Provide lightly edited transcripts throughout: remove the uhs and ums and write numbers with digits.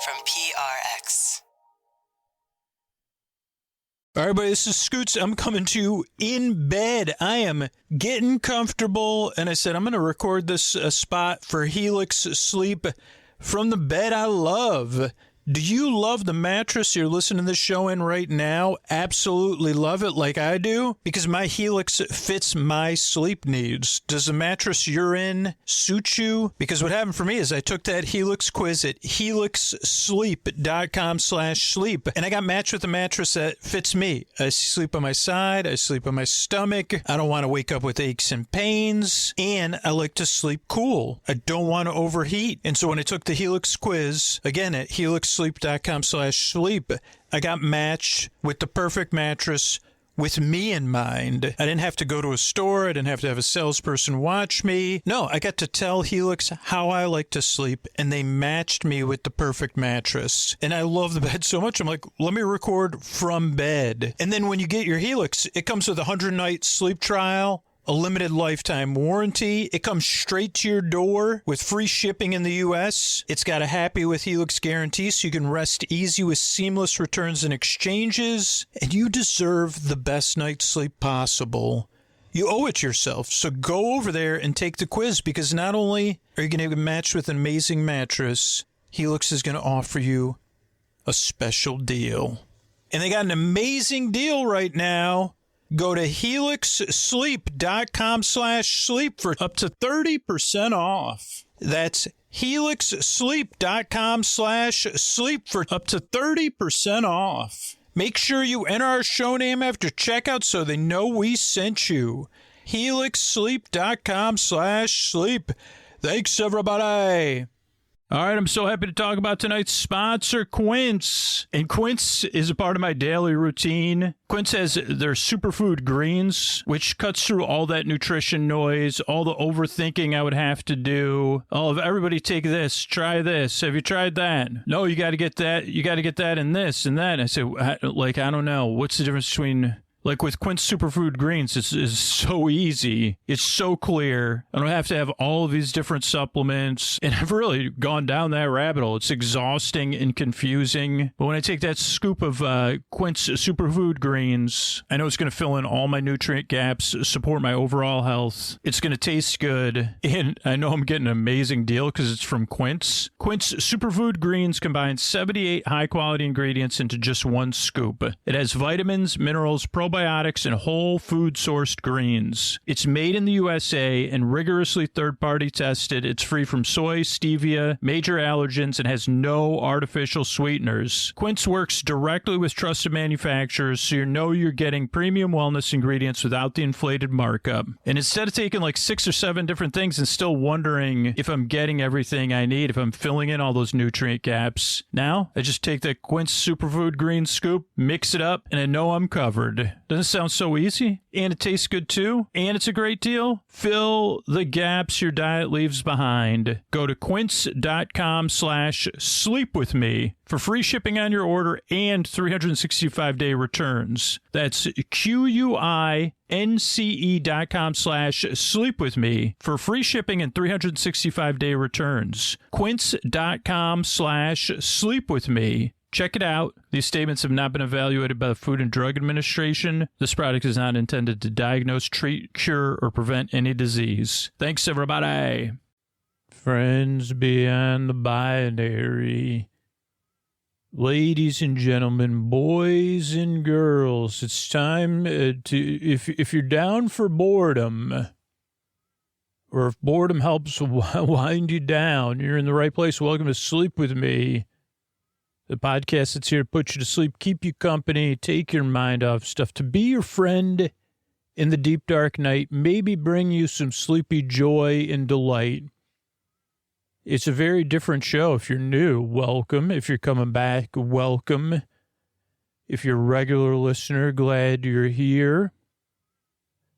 from PRX. All right, everybody, this is Scoots. I'm coming to you in bed. I am getting comfortable, and I said I'm going to record this spot for Helix Sleep from the bed I love. Do you love the mattress you're listening to this show in right now? Absolutely love it like I do? Because my Helix fits my sleep needs. Does the mattress you're in suit you? Because what happened for me is I took that Helix quiz at helixsleep.com/sleep, and I got matched with a mattress that fits me. I sleep on my side. I sleep on my stomach. I don't want to wake up with aches and pains, and I like to sleep cool. I don't want to overheat. And so when I took the Helix quiz, again at helixsleep.com/sleep, I got matched with the perfect mattress with me in mind. I didn't have to go to a store. I didn't have to have a salesperson watch me. No, I got to tell Helix how I like to sleep, and they matched me with the perfect mattress. And I love the bed so much. I'm like, let me record from bed. And then when you get your Helix, it comes with a 100-night sleep trial, a limited lifetime warranty. It comes straight to your door with free shipping in the U.S. It's got a Happy with Helix guarantee, so you can rest easy with seamless returns and exchanges. And you deserve the best night's sleep possible. You owe it to yourself. So go over there and take the quiz, because not only are you going to get matched with an amazing mattress, Helix is going to offer you a special deal. And they got an amazing deal right now. Go to helixsleep.com/sleep for up to 30% off. That's helixsleep.com/sleep for up to 30% off. Make sure you enter our show name after checkout so they know we sent you. helixsleep.com/sleep. Thanks, everybody. All right, I'm so happy to talk about tonight's sponsor, Quince. And Quince is a part of my daily routine. Quince has their superfood greens, which cuts through all that nutrition noise, all the overthinking I would have to do. Oh, everybody take this, try this. Have you tried that? No, you got to get that. You got to get that and this and that. And I say, I don't know. What's the difference between... Like with Quince Superfood Greens, it's so easy. It's so clear. I don't have to have all of these different supplements. And I've really gone down that rabbit hole. It's exhausting and confusing. But when I take that scoop of Quince Superfood Greens, I know it's going to fill in all my nutrient gaps, support my overall health. It's going to taste good. And I know I'm getting an amazing deal because it's from Quince. Quince Superfood Greens combines 78 high-quality ingredients into just one scoop. It has vitamins, minerals, probiotics, and whole food sourced greens. It's made in the USA and rigorously third-party tested. It's free from soy, stevia, major allergens, and has no artificial sweeteners. Quince works directly with trusted manufacturers, so you know you're getting premium wellness ingredients without the inflated markup. And instead of taking like 6 or 7 different things and still wondering if I'm getting everything I need, if I'm filling in all those nutrient gaps, now I just take that Quince Superfood Green scoop, mix it up, and I know I'm covered. Doesn't it sound so easy? And it tastes good too? And it's a great deal? Fill the gaps your diet leaves behind. Go to quince.com/sleep with me for free shipping on your order and 365-day returns. That's QUINCE.com/sleep with me for free shipping and 365-day returns. Quince.com/sleep with me. Check it out. These statements have not been evaluated by the Food and Drug Administration. This product is not intended to diagnose, treat, cure, or prevent any disease. Thanks, everybody. Friends beyond the binary. Ladies and gentlemen, boys and girls, it's time if you're down for boredom, or if boredom helps wind you down, you're in the right place. Welcome to Sleep With Me. The podcast that's here to put you to sleep, keep you company, take your mind off stuff, to be your friend in the deep, dark night, maybe bring you some sleepy joy and delight. It's a very different show. If you're new, welcome. If you're coming back, welcome. If you're a regular listener, glad you're here.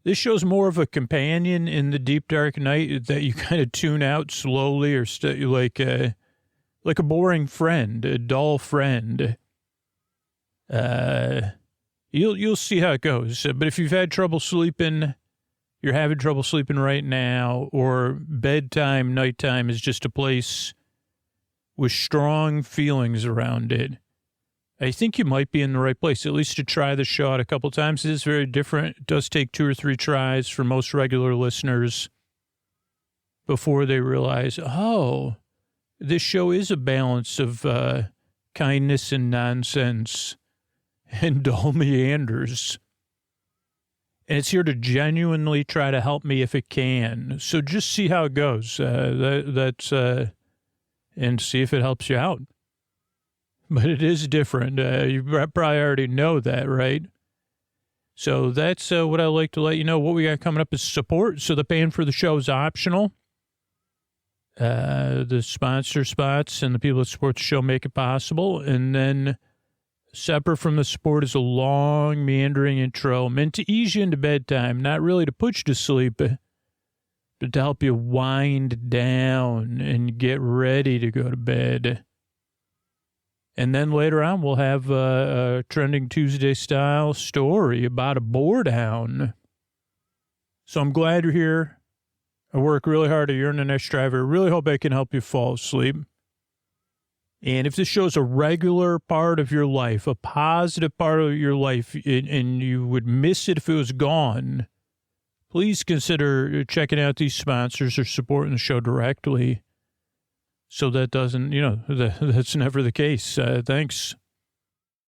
This show's more of a companion in the deep, dark night that you kind of tune out slowly, or like a boring friend, a dull friend. You'll see how it goes. But if you've had trouble sleeping, you're having trouble sleeping right now, or bedtime, nighttime is just a place with strong feelings around it, I think you might be in the right place, at least to try the show out a couple times. It is very different. It does take 2 or 3 tries for most regular listeners before they realize, oh, this show is a balance of kindness and nonsense and dull meanders. And it's here to genuinely try to help me if it can. So just see how it goes. And see if it helps you out. But it is different. You probably already know that, right? So that's what I like to let you know. What we got coming up is support. So the paying for the show is optional. The sponsor spots and the people that support the show make it possible. And then separate from the support is a long, meandering intro meant to ease you into bedtime, not really to put you to sleep, but to help you wind down and get ready to go to bed. And then later on, we'll have a Trending Tuesday style story about a Boredown. So I'm glad you're here. I work really hard at Your Next Driver. I really hope I can help you fall asleep. And if this show's a regular part of your life, a positive part of your life, and you would miss it if it was gone, please consider checking out these sponsors or supporting the show directly. So that doesn't, that's never the case. Thanks.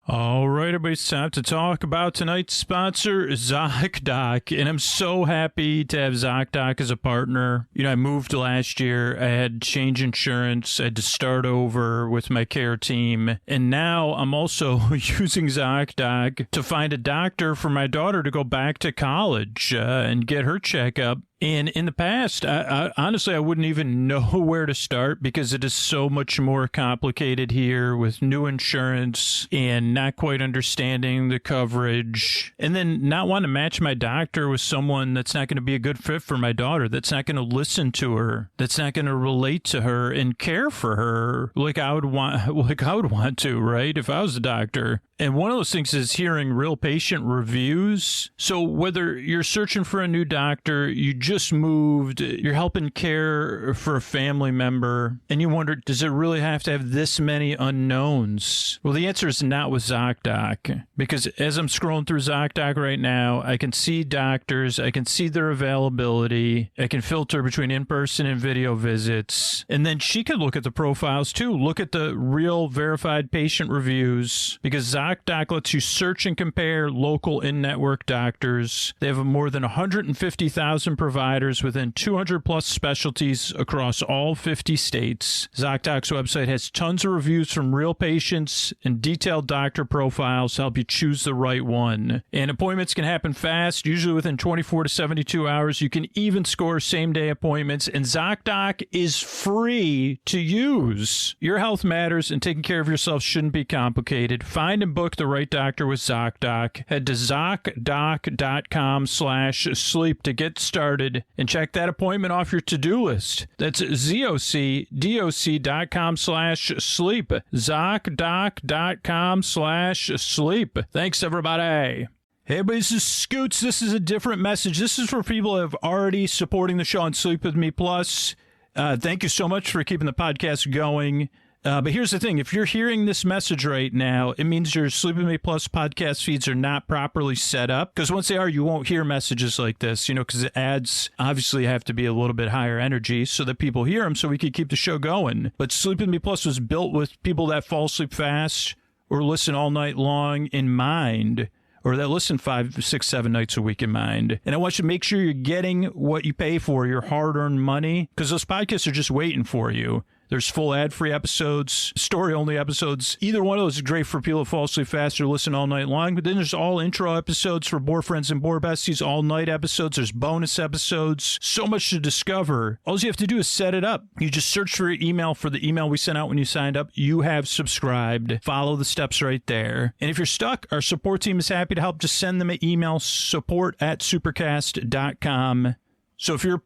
All right, everybody, it's time to talk about tonight's sponsor, ZocDoc. And I'm so happy to have ZocDoc as a partner. I moved last year. I had to change insurance. I had to start over with my care team. And now I'm also using ZocDoc to find a doctor for my daughter to go back to college and get her checkup. And in the past, I honestly, I wouldn't even know where to start because it is so much more complicated here with new insurance and not quite understanding the coverage. And then not wanting to match my doctor with someone that's not going to be a good fit for my daughter, that's not going to listen to her, that's not going to relate to her and care for her like I would want to, right? If I was a doctor. And one of those things is hearing real patient reviews. So whether you're searching for a new doctor, you just moved, you're helping care for a family member, and you wonder, does it really have to have this many unknowns? Well, the answer is not with ZocDoc, because as I'm scrolling through ZocDoc right now, I can see doctors, I can see their availability, I can filter between in-person and video visits, and then she could look at the profiles too, look at the real verified patient reviews, because ZocDoc lets you search and compare local in-network doctors. They have more than 150,000 providers within 200 plus specialties across all 50 states. ZocDoc's website has tons of reviews from real patients and detailed doctor profiles to help you choose the right one. And appointments can happen fast, usually within 24 to 72 hours. You can even score same-day appointments, and ZocDoc is free to use. Your health matters, and taking care of yourself shouldn't be complicated. Find and book the right doctor with ZocDoc. Head to ZocDoc.com/sleep to get started and check that appointment off your to-do list. That's ZocDoc.com/sleep. ZocDoc.com/sleep. Thanks, everybody. Hey, everybody, this is Scoots. This is a different message. This is for people who have already supporting the show on Sleep With Me Plus. Thank you so much for keeping the podcast going. But here's the thing. If you're hearing this message right now, it means your Sleep With Me Plus podcast feeds are not properly set up. Because once they are, you won't hear messages like this, because the ads obviously have to be a little bit higher energy so that people hear them so we can keep the show going. But Sleep With Me Plus was built with people that fall asleep fast or listen all night long in mind, or that listen 5, 6, 7 nights a week in mind. And I want you to make sure you're getting what you pay for, your hard-earned money, because those podcasts are just waiting for you. There's full ad-free episodes, story-only episodes. Either one of those is great for people who fall asleep fast or listen all night long. But then there's all intro episodes for Boar Friends and Boar Besties, all-night episodes. There's bonus episodes. So much to discover. All you have to do is set it up. You just search for your email for the email we sent out when you signed up. You have subscribed. Follow the steps right there. And if you're stuck, our support team is happy to help. Just send them an email, support@supercast.com. So if you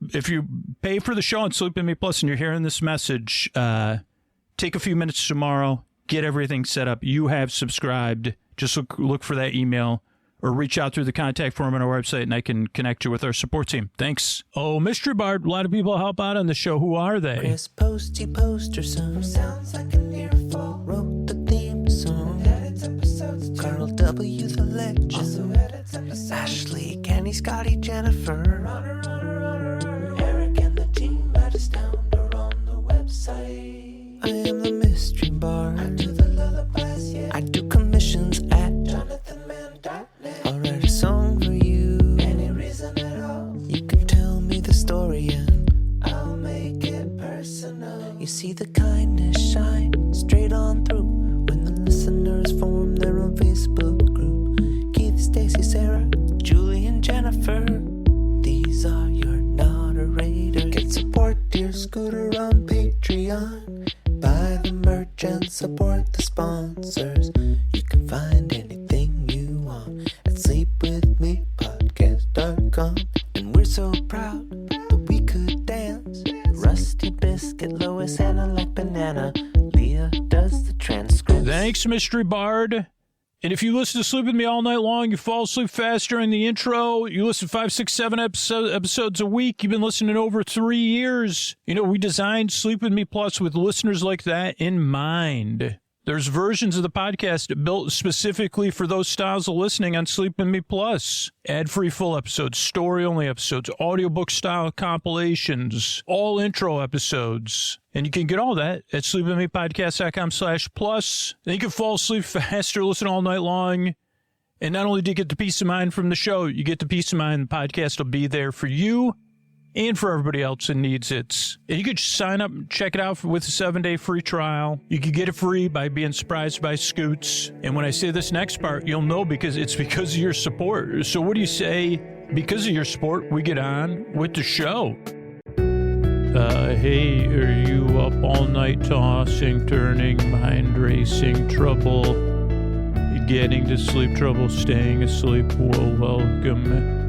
pay for the show on Sleep With Me Plus and you're hearing this message, take a few minutes tomorrow, get everything set up. You have subscribed. Just look for that email or reach out through the contact form on our website, and I can connect you with our support team. Thanks. Oh, Mystery Bard, a lot of people help out on the show. Who are they? Chris Posty Poster Son sounds like an earful. Wrote the theme song. Edits episodes. Carl W. the Legend. Also edits episodes. Ashley, Kenny, Scotty, Jennifer. Runner. Eric and the team at Astound are on the website. I am the Mystery Bard. I do the lullabies, yeah. I do commissions at jonathanmann.net. I'll write a song for you. Any reason at all. You can tell me the story and I'll make it personal. You see the kindness shine straight on through when the listeners form their own Facebook group. Keith, Stacy, Sarah, Julie, and Jennifer. These are your moderators. Get support dear Scooter on Patreon. Buy the merch and support the sponsors. You can find anything you want at sleepwithmepodcast.com. And we're so proud that we could dance. Rusty Biscuit, Lois, Hannah like banana. Leah does the transcripts. Thanks, Mystery Bard. And if you listen to Sleep With Me all night long, you fall asleep faster in the intro. You listen 5, 6, 7 episodes a week. You've been listening over 3 years. You know, we designed Sleep With Me Plus with listeners like that in mind. There's versions of the podcast built specifically for those styles of listening on Sleep With Me Plus. Ad-free full episodes, story-only episodes, audiobook-style compilations, all intro episodes. And you can get all that at sleepwithmepodcast.com/plus. Then you can fall asleep faster, listen all night long. And not only do you get the peace of mind from the show, you get the peace of mind the podcast will be there for you and for everybody else that needs it. And you could just sign up and check it out with a 7-day free trial. You could get it free by being surprised by Scoots. And when I say this next part, you'll know because it's because of your support. So what do you say? Because of your support, we get on with the show. Hey, are you up all night tossing, turning, mind racing, trouble, getting to sleep, trouble, staying asleep? Well, welcome.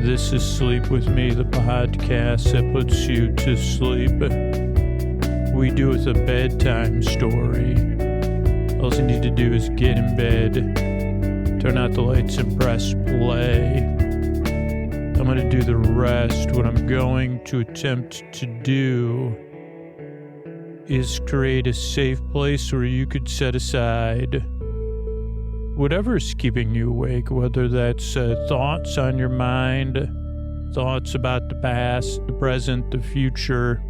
This is Sleep With Me, the podcast that puts you to sleep. We do it with a bedtime story. All you need to do is get in bed, turn out the lights, and press play. I'm going to do the rest. What I'm going to attempt to do is create a safe place where you could set aside whatever's keeping you awake, whether that's thoughts on your mind, thoughts about the past, the present, the future,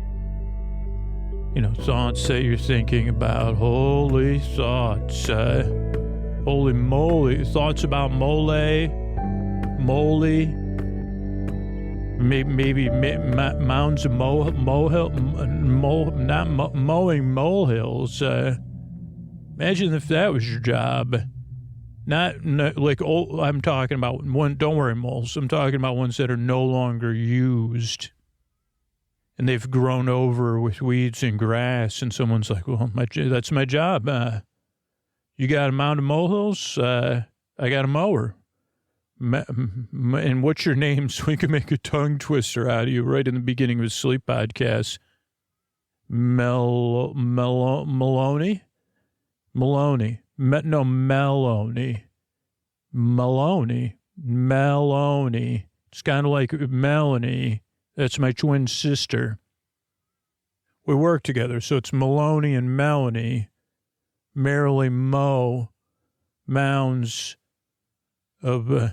you know, thoughts that you're thinking about. Holy thoughts. Holy moly. Thoughts about moly. Maybe mounds of mowing molehills. Imagine if that was your job. Not like old, I'm talking about one. Don't worry, moles. I'm talking about ones that are no longer used, and they've grown over with weeds and grass. And someone's like, "Well, that's my job. You got a mound of molehills? I got a mower. And what's your name? So we can make a tongue twister out of you right in the beginning of a sleep podcast. Maloney. Melanie. It's kind of like Melanie. That's my twin sister. We work together, so it's Maloney and Melanie. Merrily mow mounds of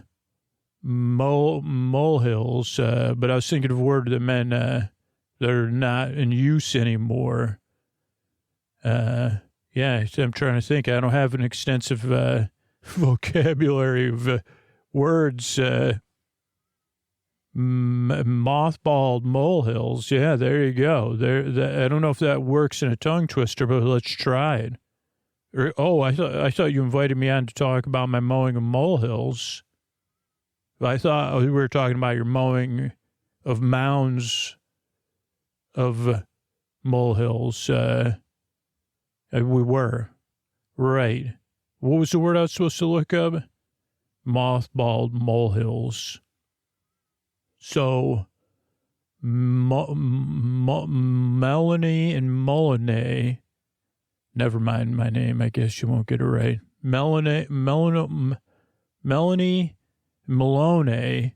molehills. But I was thinking of a word that meant they're not in use anymore. Yeah, I'm trying to think. I don't have an extensive vocabulary of words. Mothballed molehills. Yeah, there you go. I don't know if that works in a tongue twister, but let's try it. I thought you invited me on to talk about my mowing of molehills. I thought we were talking about your mowing of mounds of molehills. We were. Right. What was the word I was supposed to look up? Mothballed molehills. So, Melanie and Molinay. Never mind my name. I guess you won't get it right. Melanie Melanie Maloney.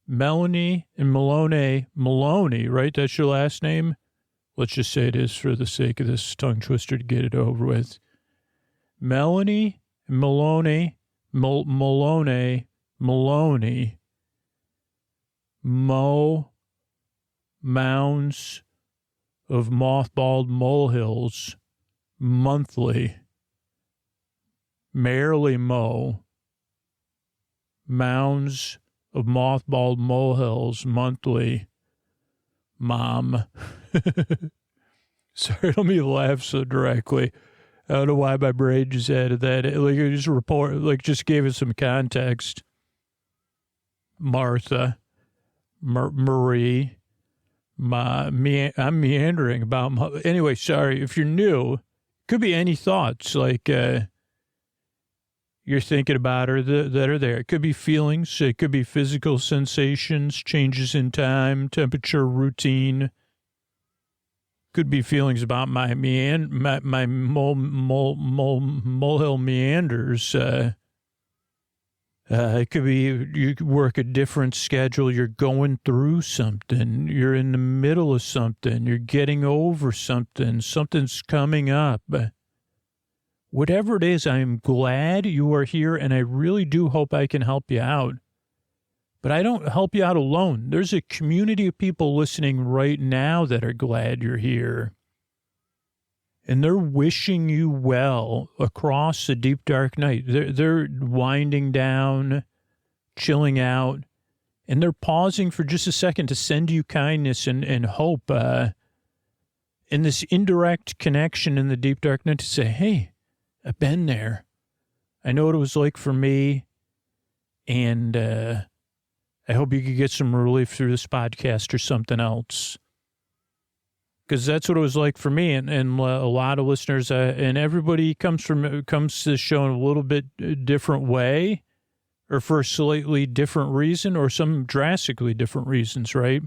Melanie and Maloney, right? That's your last name? Let's just say it is for the sake of this tongue twister to get it over with. Melanie Maloney, Maloney, mounds of mothballed molehills monthly. Merrily mow mounds of mothballed molehills monthly. Mom. Sorry, I don't mean to laugh so directly. I don't know why my brain just added that. Like, I just gave it some context. Martha. Marie. I'm meandering about. Anyway, sorry. If you're new, could be any thoughts like you're thinking about or that are there. It could be feelings. It could be physical sensations, changes in time, temperature, routine. Could be feelings about my molehill meanders. It could be you work a different schedule. You're going through something. You're in the middle of something. You're getting over something. Something's coming up. Whatever it is, I'm glad you are here, and I really do hope I can help you out. But I don't help you out alone. There's a community of people listening right now that are glad you're here. And they're wishing you well across the deep, dark night. They're winding down, chilling out, and they're pausing for just a second to send you kindness and hope. And this indirect connection in the deep, dark night to say, hey, I've been there. I know what it was like for me. And I hope you could get some relief through this podcast or something else. Because that's what it was like for me and a lot of listeners. And everybody comes to the show in a little bit different way or for a slightly different reason or some drastically different reasons, right?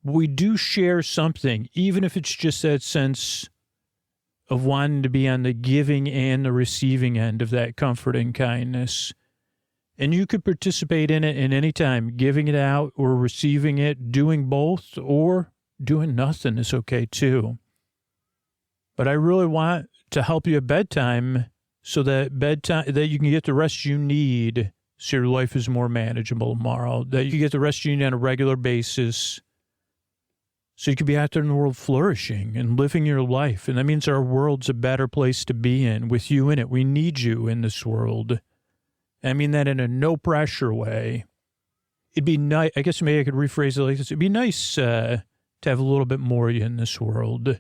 We do share something, even if it's just that sense of wanting to be on the giving and the receiving end of that comfort and kindness. And you could participate in it at any time, giving it out or receiving it, doing both or doing nothing is okay too. But I really want to help you at bedtime so that you can get the rest you need so your life is more manageable tomorrow, that you can get the rest you need on a regular basis so you can be out there in the world flourishing and living your life. And that means our world's a better place to be in with you in it. We need you in this world. I mean that in a no-pressure way. It'd be nice, I guess maybe I could rephrase it like this. It'd be nice to have a little bit more of you in this world.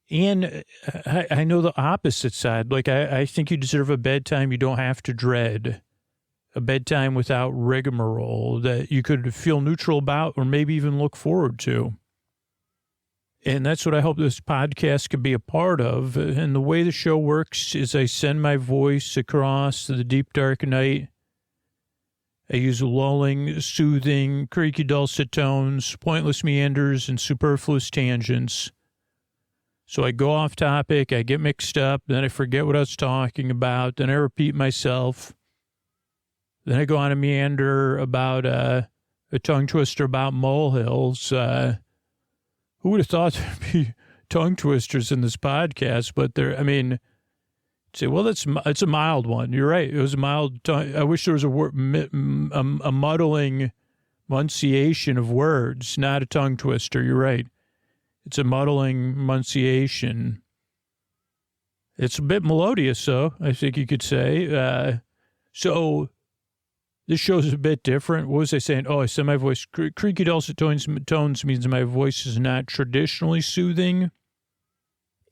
And I know the opposite side. Like, I think you deserve a bedtime you don't have to dread. A bedtime without rigmarole that you could feel neutral about or maybe even look forward to. And that's what I hope this podcast could be a part of. And the way the show works is I send my voice across the deep, dark night. I use lulling, soothing, creaky dulcet tones, pointless meanders, and superfluous tangents. So I go off topic, I get mixed up, then I forget what I was talking about, then I repeat myself. Then I go on a meander about a tongue twister about molehills. Who would have thought there'd be tongue twisters in this podcast? But say, well, it's a mild one. You're right. It was a mild tongue. I wish there was a muddling enunciation of words, not a tongue twister. You're right. It's a muddling enunciation. It's a bit melodious, though, I think you could say. So this show's a bit different. What was I saying? Oh, I said my voice. Creaky dulcet tones means my voice is not traditionally soothing.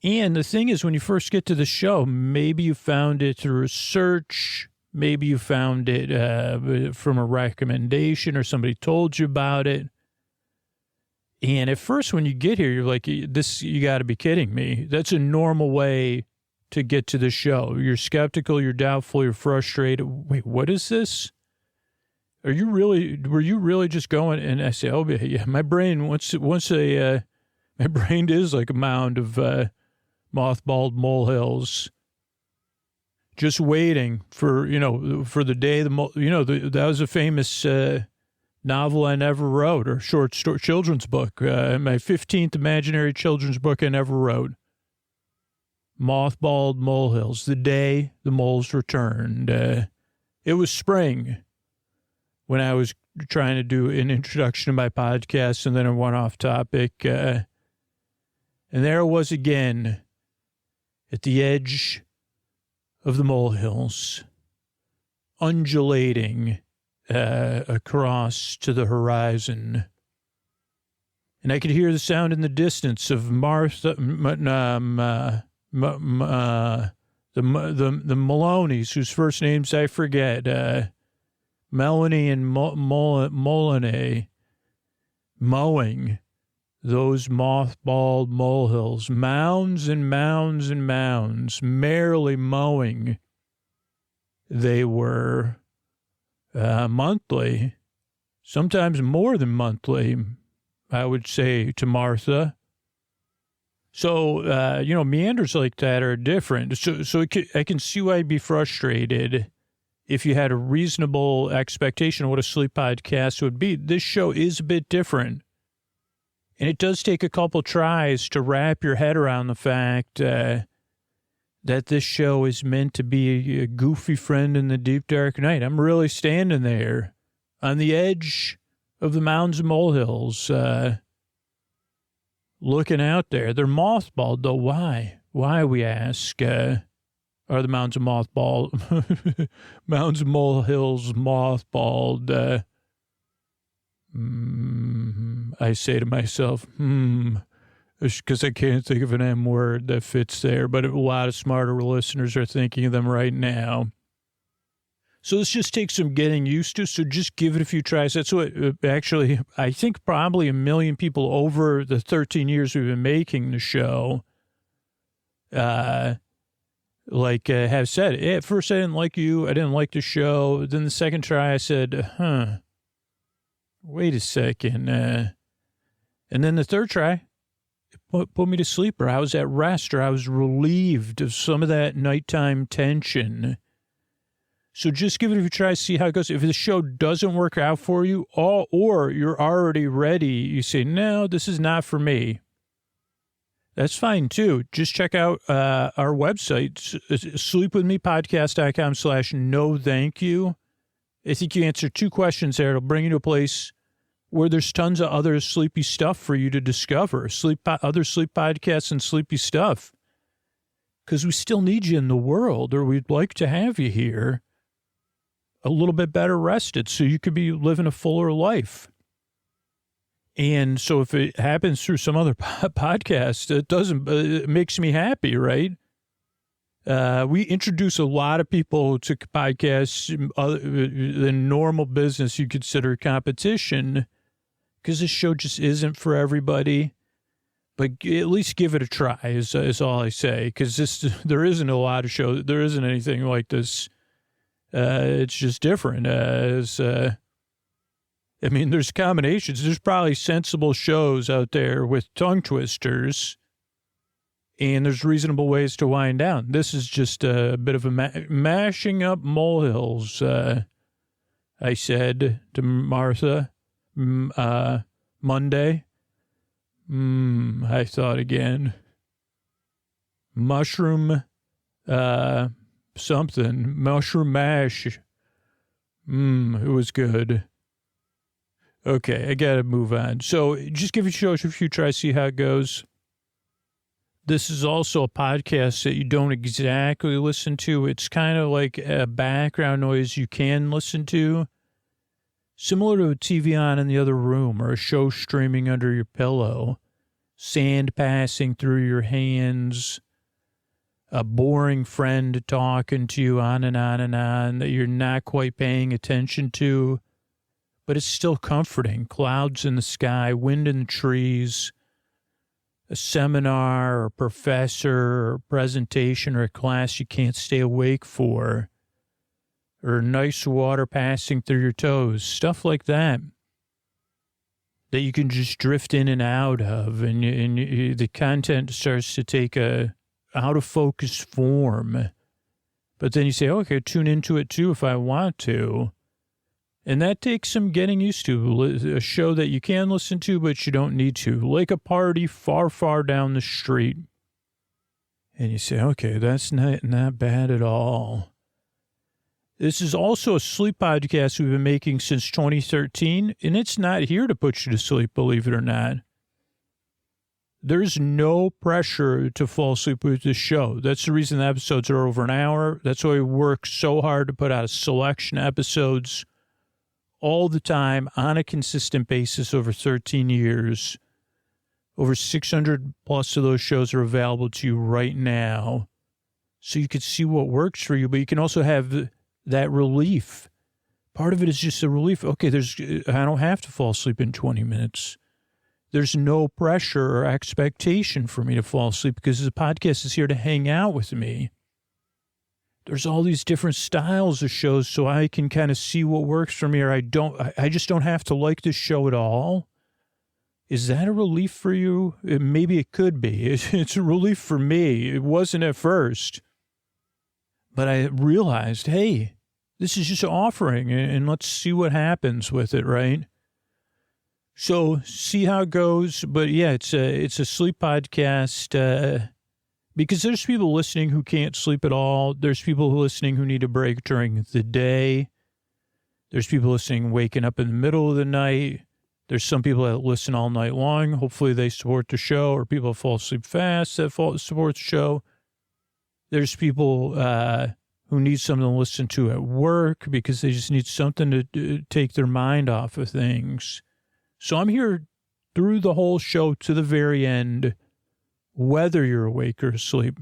And the thing is, when you first get to the show, maybe you found it through a search. Maybe you found it from a recommendation or somebody told you about it. And at first, when you get here, you're like, "This, you got to be kidding me." That's a normal way to get to the show. You're skeptical, you're doubtful, you're frustrated. Wait, what is this? Were you really just going? And I say, oh, yeah, my brain, my brain is like a mound of mothballed molehills. just waiting for, for the day, that was a famous novel I never wrote, or short story, children's book, my 15th imaginary children's book I never wrote. Mothballed molehills, the day the moles returned. It was spring when I was trying to do an introduction to my podcast, and then I went off topic. And there it was again at the edge of the molehills, undulating across to the horizon. And I could hear the sound in the distance of the Maloney's, whose first names I forget, Melanie and Molinay, mowing those mothballed molehills, mounds and mounds and mounds, merrily mowing. They were monthly, sometimes more than monthly, I would say, to Martha. So, meanders like that are different. So I can see why I'd be frustrated if you had a reasonable expectation of what a sleep podcast would be. This show is a bit different. And it does take a couple tries to wrap your head around the fact that this show is meant to be a goofy friend in the deep, dark night. I'm really standing there on the edge of the mountains and molehills, looking out there. They're mothballed, though. Why? Why, we ask, are the mountains of mothballed, mountains and molehills mothballed? I say to myself, because I can't think of an M word that fits there, but a lot of smarter listeners are thinking of them right now. So this just takes some getting used to, so just give it a few tries. That's what, actually, I think probably 1 million people over the 13 years we've been making the show, have said, at first I didn't like you, I didn't like the show. Then the second try I said, wait a second. And then the third try, it put me to sleep, or I was at rest, or I was relieved of some of that nighttime tension. So just give it a try, see how it goes. If the show doesn't work out for you, or you're already ready, you say, no, this is not for me. That's fine, too. Just check out our website, sleepwithmepodcast.com/no thank you. I think you answer 2 questions there. It'll bring you to a place where there's tons of other sleepy stuff for you to discover, other sleep podcasts and sleepy stuff. Because we still need you in the world, or we'd like to have you here a little bit better rested so you could be living a fuller life. And so if it happens through some other podcast, it makes me happy, right? We introduce a lot of people to podcasts in normal business you consider competition, because this show just isn't for everybody. But at least give it a try is all I say, because there isn't a lot of shows. There isn't anything like this. It's just different. There's combinations. There's probably sensible shows out there with tongue twisters, and there's reasonable ways to wind down. This is just a bit of a mashing up molehills, I said to Martha Monday. I thought again. Mushroom something. Mushroom mash. It was good. Okay, I got to move on. So just give it a few tries, see how it goes. This is also a podcast that you don't exactly listen to. It's kind of like a background noise you can listen to, similar to a TV on in the other room or a show streaming under your pillow, sand passing through your hands, a boring friend talking to you on and on and on that you're not quite paying attention to, but it's still comforting. Clouds in the sky, wind in the trees, a seminar or a professor or a presentation or a class you can't stay awake for, or nice water passing through your toes, stuff like that you can just drift in and out of, and the content starts to take a out of focus form But then you say, okay, tune into it too if I want to. And that takes some getting used to. A show that you can listen to, but you don't need to. Like a party far, far down the street. And you say, okay, that's not bad at all. This is also a sleep podcast we've been making since 2013, and it's not here to put you to sleep, believe it or not. There's no pressure to fall asleep with this show. That's the reason the episodes are over an hour. That's why we work so hard to put out a selection of episodes all the time on a consistent basis over 13 years. Over 600 plus of those shows are available to you right now. So you can see what works for you, but you can also have that relief. Part of it is just a relief. Okay, I don't have to fall asleep in 20 minutes. There's no pressure or expectation for me to fall asleep because the podcast is here to hang out with me. There's all these different styles of shows so I can kind of see what works for me, or I just don't have to like this show at all. Is that a relief for you? Maybe it could be. It's a relief for me. It wasn't at first. But I realized, hey, this is just an offering, and let's see what happens with it, right? So see how it goes. But yeah, it's a sleep podcast because there's people listening who can't sleep at all. There's people listening who need a break during the day. There's people listening waking up in the middle of the night. There's some people that listen all night long. Hopefully they support the show, or people that fall asleep fast that support the show. There's people who need something to listen to at work because they just need something to take their mind off of things. So I'm here through the whole show to the very end, whether you're awake or asleep,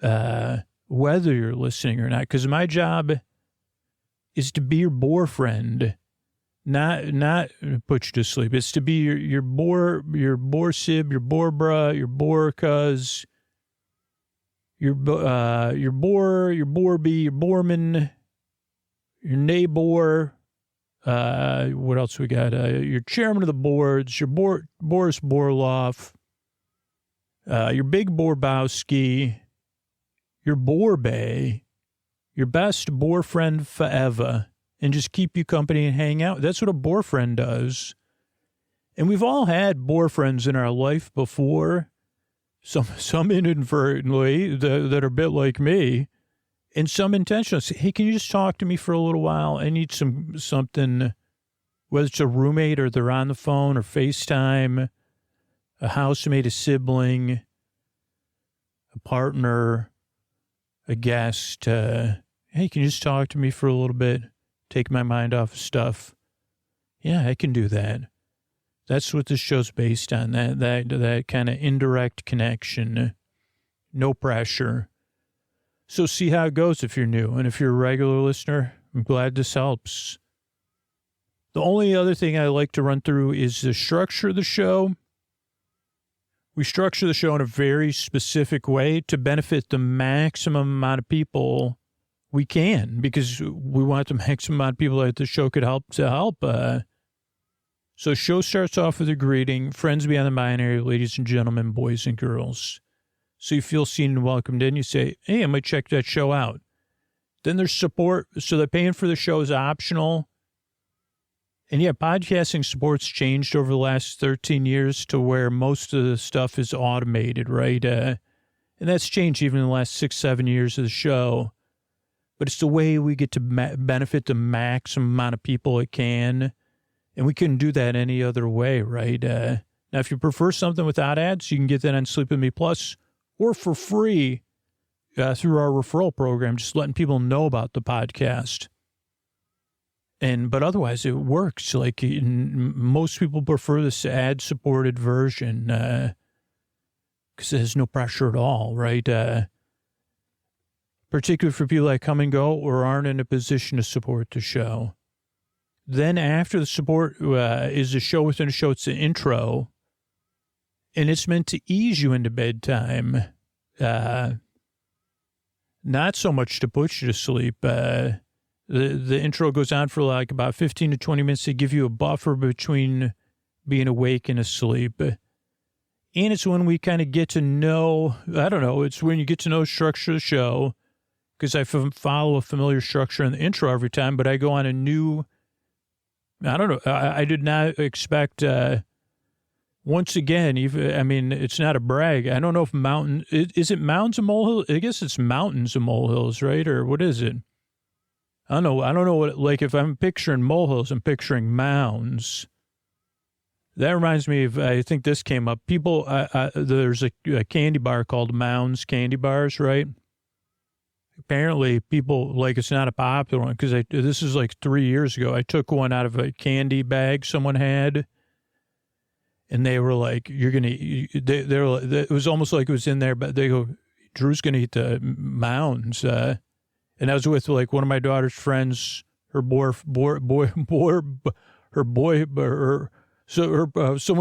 whether you're listening or not, because my job is to be your bore friend, not put you to sleep. It's to be your bore sib, your bore bruh, your bore cuz, your bore bee, your boreman, your neighbor. What else we got? Your chairman of the boards, your Boris Borloff, your big Borbowski, your Borbay, your best boar friend forever, and just keep you company and hang out. That's what a boar friend does. And we've all had boar friends in our life before, some inadvertently that are a bit like me, and some intentional. Hey, can you just talk to me for a little while? I need something, whether it's a roommate or they're on the phone or FaceTime, a housemate, a sibling, a partner, a guest. Hey, can you just talk to me for a little bit? Take my mind off of stuff. Yeah, I can do that. That's what this show's based on, that kind of indirect connection. No pressure. So see how it goes if you're new. And if you're a regular listener, I'm glad this helps. The only other thing I like to run through is the structure of the show. We structure the show in a very specific way to benefit the maximum amount of people we can, because we want the maximum amount of people that the show could help to help. So show starts off with a greeting. Friends beyond the binary, ladies and gentlemen, boys and girls. So you feel seen and welcomed in. You say, hey, I might check that show out. Then there's support. So that paying for the show is optional. And yeah, podcasting support's changed over the last 13 years to where most of the stuff is automated, right? And that's changed even in the last 6-7 years of the show. But it's the way we get to benefit the maximum amount of people it can. And we couldn't do that any other way, right? Now, if you prefer something without ads, you can get that on Sleep With Me Plus or for free through our referral program, just letting people know about the podcast. But otherwise, it works. Like most people prefer this ad-supported version because there's no pressure at all, right? Particularly for people that come and go or aren't in a position to support the show. Then after the support is a show within a show. It's an intro, and it's meant to ease you into bedtime. Not so much to put you to sleep. The intro goes on for like about 15 to 20 minutes to give you a buffer between being awake and asleep. And it's when we kind of get to know, it's when you get to know the structure of the show, because I follow a familiar structure in the intro every time, but I go on a new, I don't know. I did not expect, once again, it's not a brag. I don't know if is it mountains and molehills? I guess it's mountains and molehills, right? Or what is it? I don't know. I don't know what, like, if I'm picturing molehills, I'm picturing mounds. That reminds me of, I think this came up. People, there's a candy bar called Mounds Candy Bars, right? Apparently people, like, it's not a popular one because this is like 3 years ago. I took one out of a candy bag someone had, and they were like, you're going to, they were, it was almost like it was in there, but they go, Drew's going to eat the Mounds. And I was with, like, one of my daughter's friends, someone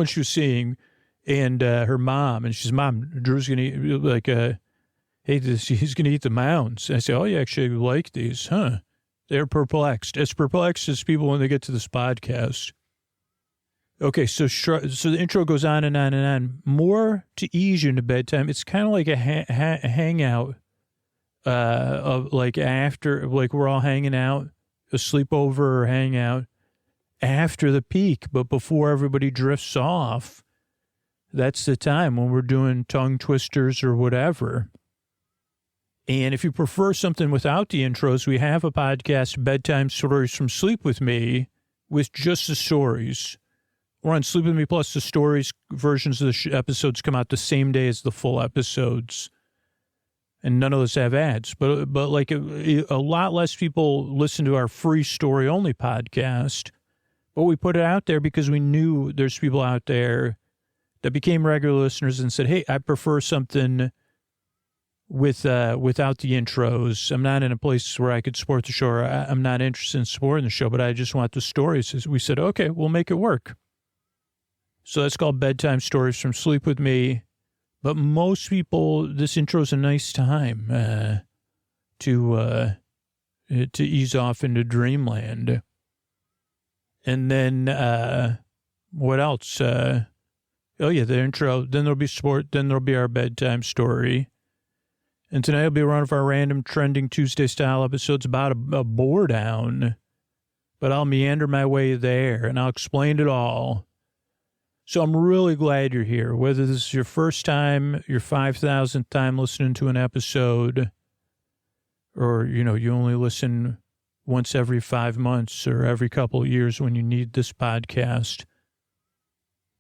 she was seeing, and her mom, and she's, Mom, Drew's going to eat, like, hey, he's going to eat the Mounds. And I say, oh, you actually like these, huh? They're perplexed. As perplexed as people when they get to this podcast. Okay, so the intro goes on and on and on. More to ease you into bedtime. It's kind of like a hangout, of, like, after, like, we're all hanging out, a sleepover or hangout after the peak, but before everybody drifts off. That's the time when we're doing tongue twisters or whatever. And if you prefer something without the intros, we have a podcast, Bedtime Stories from Sleep With Me, with just the stories. We're on Sleep With Me Plus. The stories versions of the episodes come out the same day as the full episodes. And none of those have ads. But like a lot less people listen to our free story-only podcast. But we put it out there because we knew there's people out there that became regular listeners and said, hey, I prefer something without the intros. I'm not in a place where I could support the show, or I'm not interested in supporting the show, but I just want the stories. We said, okay, we'll make it work. So that's called Bedtime Stories from Sleep With Me. But most people, this intro is a nice time to ease off into dreamland. And then what else? Oh, yeah, the intro. Then there'll be sport. Then there'll be our bedtime story. And tonight will be one of our random trending Tuesday-style episodes about a Boredown. But I'll meander my way there, and I'll explain it all. So I'm really glad you're here, whether this is your first time, your 5,000th time listening to an episode, or, you know, you only listen once every 5 months or every couple of years when you need this podcast.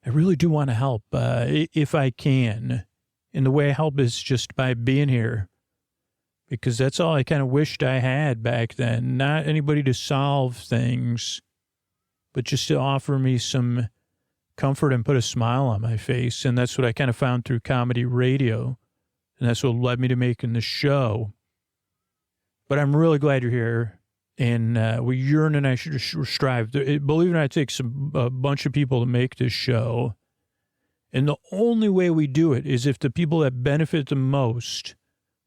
I really do want to help if I can. And the way I help is just by being here, because that's all I kind of wished I had back then. Not anybody to solve things, but just to offer me some comfort and put a smile on my face. And that's what I kind of found through comedy radio. And that's what led me to making the show. But I'm really glad you're here. And we yearn and I should strive. Believe it or not, it takes a bunch of people to make this show. And the only way we do it is if the people that benefit the most,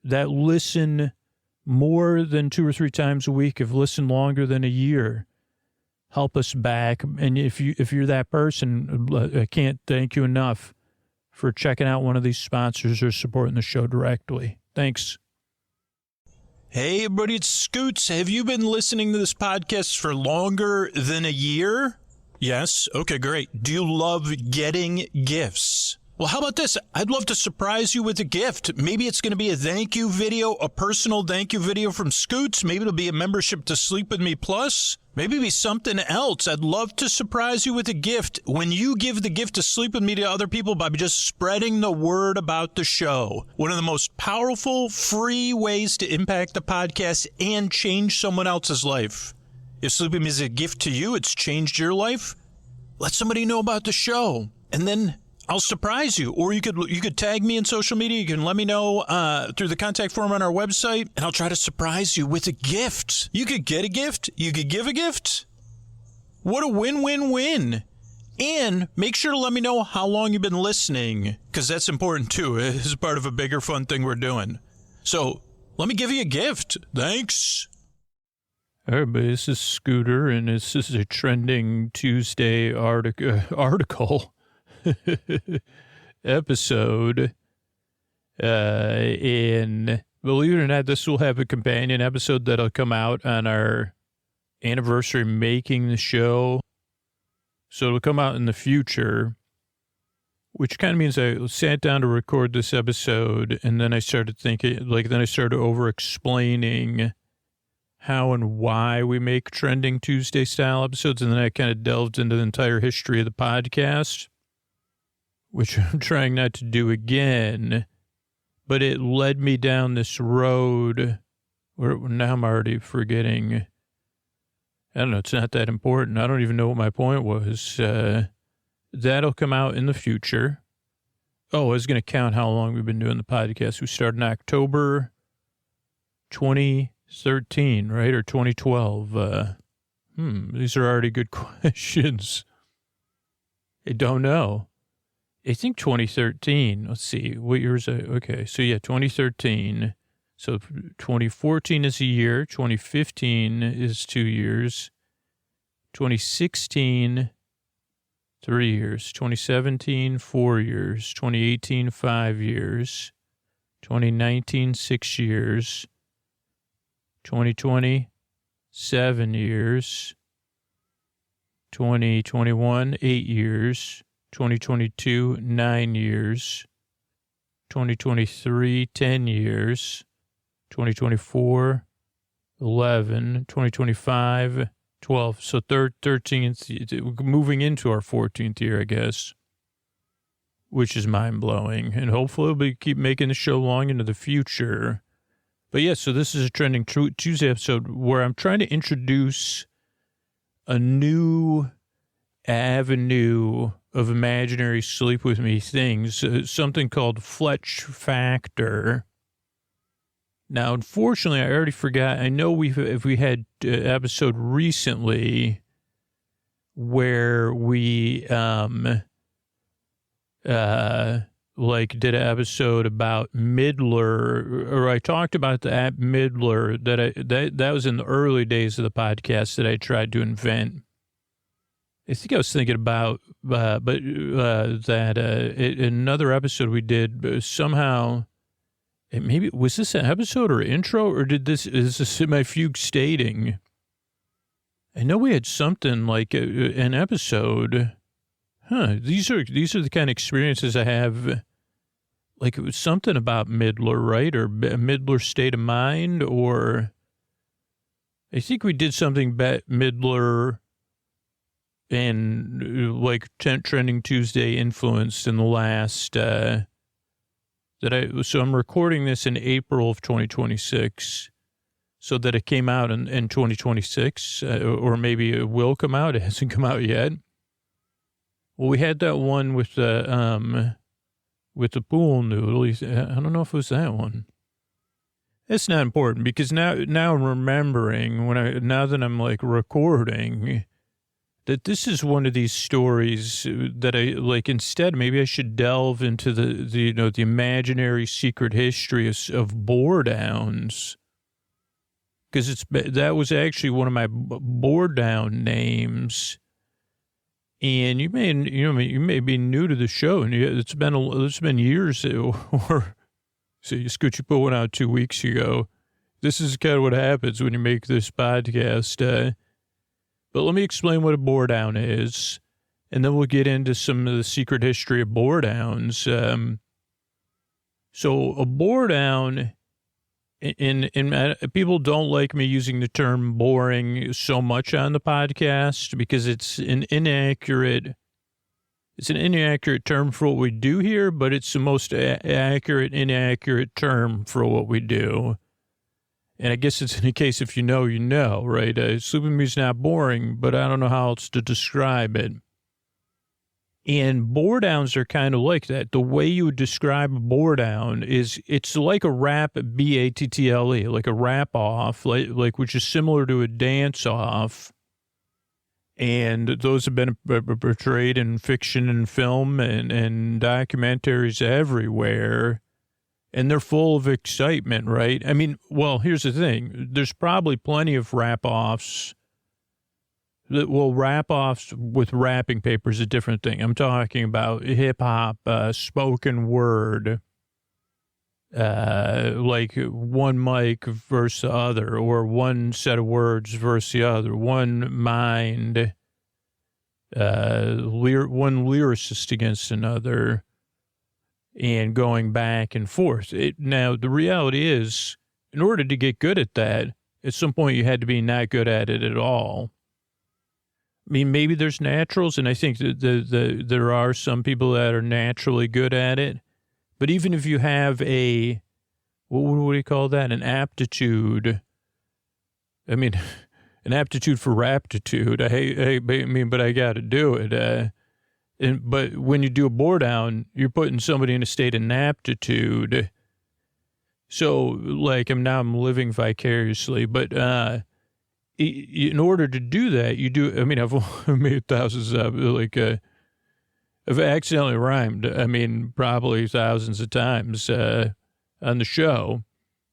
that listen more than 2 or 3 times a week, have listened longer than a year, help us back. And if you're that person, I can't thank you enough for checking out one of these sponsors or supporting the show directly. Thanks. Hey, everybody, it's Scoots. Have you been listening to this podcast for longer than a year? Yes? Okay, great. Do you love getting gifts? Well, how about this? I'd love to surprise you with a gift. Maybe it's going to be a thank you video, a personal thank you video from Scoots. Maybe it'll be a membership to Sleep With Me Plus. Maybe it'll be something else. I'd love to surprise you with a gift when you give the gift to Sleep With Me to other people by just spreading the word about the show. One of the most powerful, free ways to impact the podcast and change someone else's life. If Sleep With Me is a gift to you, it's changed your life, let somebody know about the show, and then I'll surprise you. Or you could tag me in social media. You can let me know through the contact form on our website, and I'll try to surprise you with a gift. You could get a gift. You could give a gift. What a win-win-win. And make sure to let me know how long you've been listening, because that's important too. It's part of a bigger fun thing we're doing. So let me give you a gift. Thanks. All right, everybody, this is Scooter, and this is a trending Tuesday article episode in believe it or not, this will have a companion episode that'll come out on our anniversary making the show. So it'll come out in the future, which kind of means I sat down to record this episode, and then I started thinking, then I started over-explaining how and why we make Trending Tuesday style episodes, and then I kind of delved into the entire history of the podcast, which I'm trying not to do again, but it led me down this road where now I'm already forgetting. I don't know, it's not that important. I don't even know what my point was. That'll come out in the future. Oh, I was going to count how long we've been doing the podcast. We started in October 2013, right? Or 2012. These are already good questions. I don't know. I think 2013. Let's see. What year is it? Okay. So, yeah, 2013. So, 2014 is a year. 2015 is 2 years. 2016, 3 years. 2017, 4 years. 2018, 5 years. 2019, 6 years. 2020, 7 years. 2021, 8 years. 2022, 9 years. 2023, 10 years. 2024, 11. 2025, 12. So 13th, moving into our 14th year, I guess, which is mind-blowing. And hopefully we'll keep making the show long into the future. But yeah, so this is a Trending Tuesday episode where I'm trying to introduce a new avenue of imaginary sleep with me things, something called Fletch factor. Now, unfortunately, I already forgot. I know we had an episode recently where we did an episode about Midler, or I talked about the app Midler that was in the early days of the podcast that I tried to invent. I think I was thinking about, another episode we did somehow. Maybe was this an episode or intro, or is this my fugue stating? I know we had something like an episode. These are the kind of experiences I have. Like it was something about Midler, right? Or Midler state of mind, or I think we did something about Midler and like Trending Tuesday influenced in the last, so I'm recording this in April of 2026 so that it came out in 2026, or maybe it will come out. It hasn't come out yet. Well, we had that one with the pool noodle. I don't know if it was that one. It's not important because now I'm remembering now that I'm like recording that this is one of these stories that I like. Instead, maybe I should delve into the imaginary secret history of Boredowns, because that was actually one of my Boredown names. And you may be new to the show, and it's been years. Or so Scoochie put one out 2 weeks ago. This is kind of what happens when you make this podcast. But let me explain what a Boredown is, and then we'll get into some of the secret history of Boredowns. So a Boredown, in people don't like me using the term boring so much on the podcast because it's an inaccurate term for what we do here, but it's the most inaccurate term for what we do. And I guess it's in the case if you know, right? Sleeping with me is not boring, but I don't know how else to describe it. And Boredowns are kind of like that. The way you would describe a Boredown is it's like a rap, B-A-T-T-L-E, like a rap off, like which is similar to a dance off. And those have been portrayed in fiction and film and documentaries everywhere. And they're full of excitement, right? I mean, well, here's the thing. There's probably plenty of rap-offs. Well, rap-offs with wrapping paper is a different thing. I'm talking about hip-hop, spoken word. like one mic versus the other, or one set of words versus the other, one mind, one lyricist against another, and going back and forth. Now, the reality is, in order to get good at that, at some point you had to be not good at it at all. I mean, maybe there's naturals, and I think that there are some people that are naturally good at it. But even if you have what do you call that? An aptitude. I mean, an aptitude for raptitude. But I got to do it. But when you do a bore down, you're putting somebody in a state of inaptitude. So, like, I'm living vicariously, but in order to do that, you do. I mean, I've made thousands of I've accidentally rhymed. I mean, probably thousands of times on the show,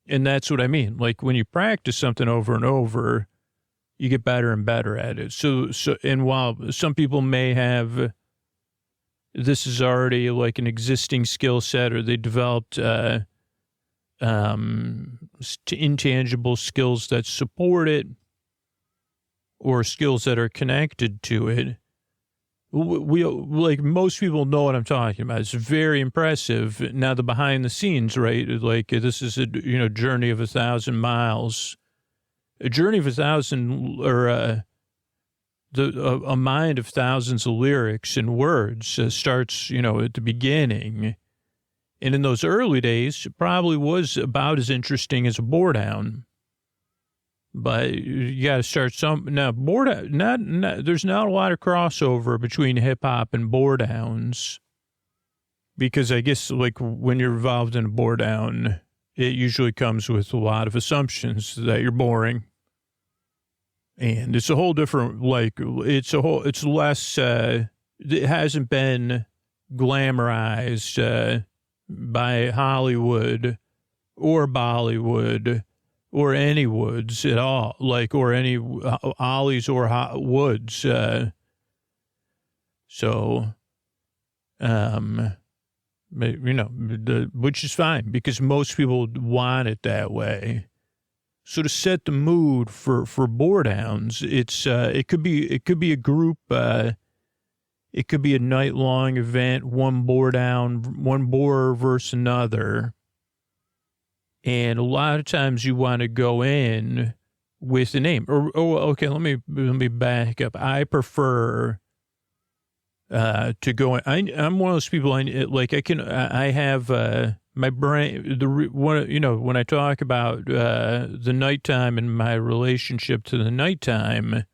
and that's what I mean. Like when you practice something over and over, you get better and better at it. So, and while some people may have, this is already like an existing skill set, or they developed intangible skills that support it, or skills that are connected to it. We like most people know what I'm talking about. It's very impressive. Now the behind the scenes, right? Like this is a journey of 1,000 miles, a journey of 1,000, or a mind of thousands of lyrics and words starts at the beginning, and in those early days, it probably was about as interesting as a bore down. But you got to start now. There's not a lot of crossover between hip hop and bore downs, because I guess like when you're involved in a bore down, it usually comes with a lot of assumptions that you're boring, and it's a whole different it's less. It hasn't been glamorized by Hollywood or Bollywood, or any woods at all, or any ollies or woods. Which is fine, because most people want it that way. So to set the mood for bore downs, it could be a group, it could be a night-long event, one bore down, one borer versus another. And a lot of times you want to go in with a name. Okay, let me back up. I prefer to go in. I'm one of those people. I have my brain. When I talk about the nighttime and my relationship to the nighttime,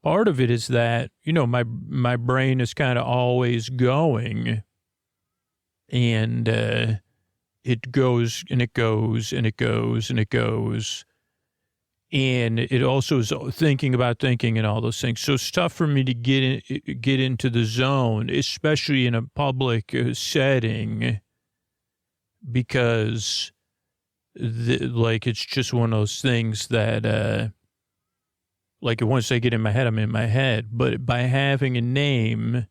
part of it is that my brain is kind of always going, and it goes and it goes and it goes and it goes. And it also is thinking about thinking and all those things. So it's tough for me to get into the zone, especially in a public setting, because it's just one of those things that, once I get in my head, I'm in my head. But by having a name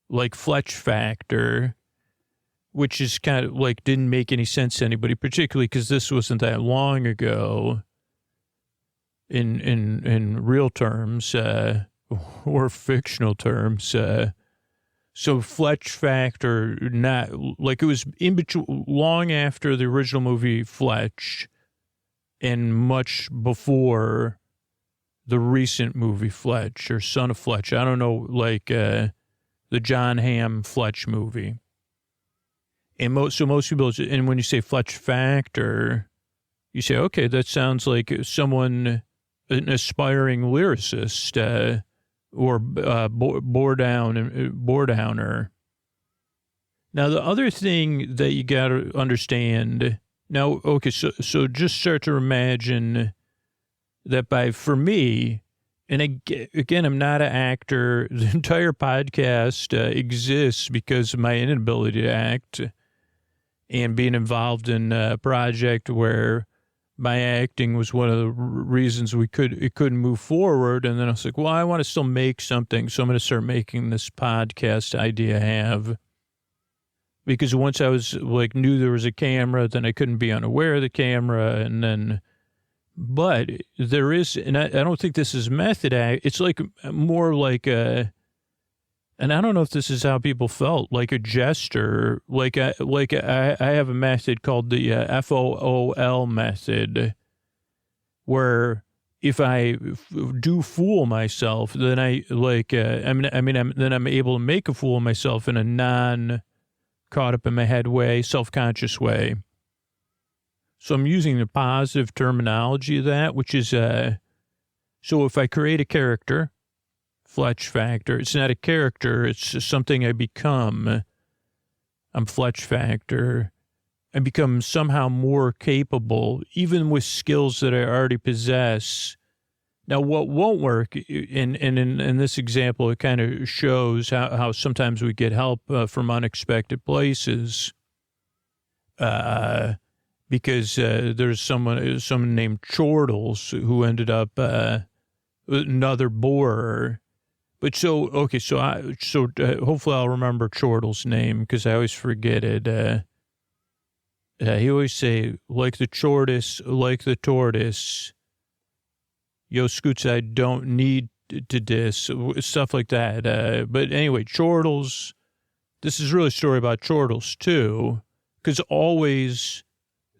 like Fletch Factor, which is kind of didn't make any sense to anybody, particularly because this wasn't that long ago in real terms, or fictional terms. So Fletch Factor, not it was in between, long after the original movie Fletch, and much before the recent movie Fletch, or Son of Fletch. I don't know, the John Hamm Fletch movie. And most people, and when you say Fletch Factor, you say, okay, that sounds like someone, an aspiring lyricist, or bore downer. Now, the other thing that you got to understand now, okay, so just start to imagine that for me, and again, I'm not an actor. The entire podcast exists because of my inability to act, and being involved in a project where my acting was one of the reasons it couldn't move forward. And then I was like, well, I want to still make something, so I'm going to start making this podcast idea have. because once I was like, knew there was a camera, then I couldn't be unaware of the camera. And then, but there is, and I don't think this is method act. It's like more like a, and I don't know if this is how people felt, like a gesture, like I have a method called the FOOL method, where if I do fool myself, then I like, then I'm able to make a fool of myself in a non caught up in my head way, self-conscious way. So I'm using the positive terminology of that, which is, so if I create a character, Fletch factor, it's not a character, it's something I become. I'm Fletch factor. I become somehow more capable, even with skills that I already possess. Now, what won't work, and in this example, it kind of shows how sometimes we get help from unexpected places. Because there's someone named Chortles who ended up another borer. But hopefully I'll remember Chortles' name because I always forget it. He always say, like the tortoise, yo, Scoots, I don't need to diss, stuff like that. But anyway, Chortles, this is really a story about Chortles too, because always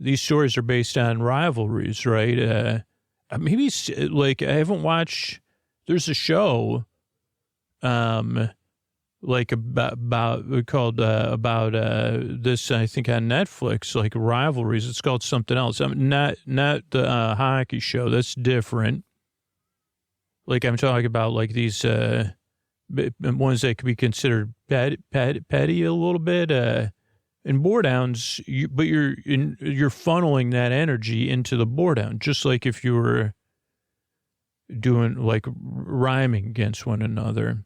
these stories are based on rivalries, right? Maybe like I haven't watched, there's a show like about this, I think on Netflix, like rivalries. It's called something else. Not the hockey show. That's different. Like I'm talking about like these ones that could be considered petty a little bit. In Boredowns, but you're funneling that energy into the Boredown, just like if you were doing like rhyming against one another.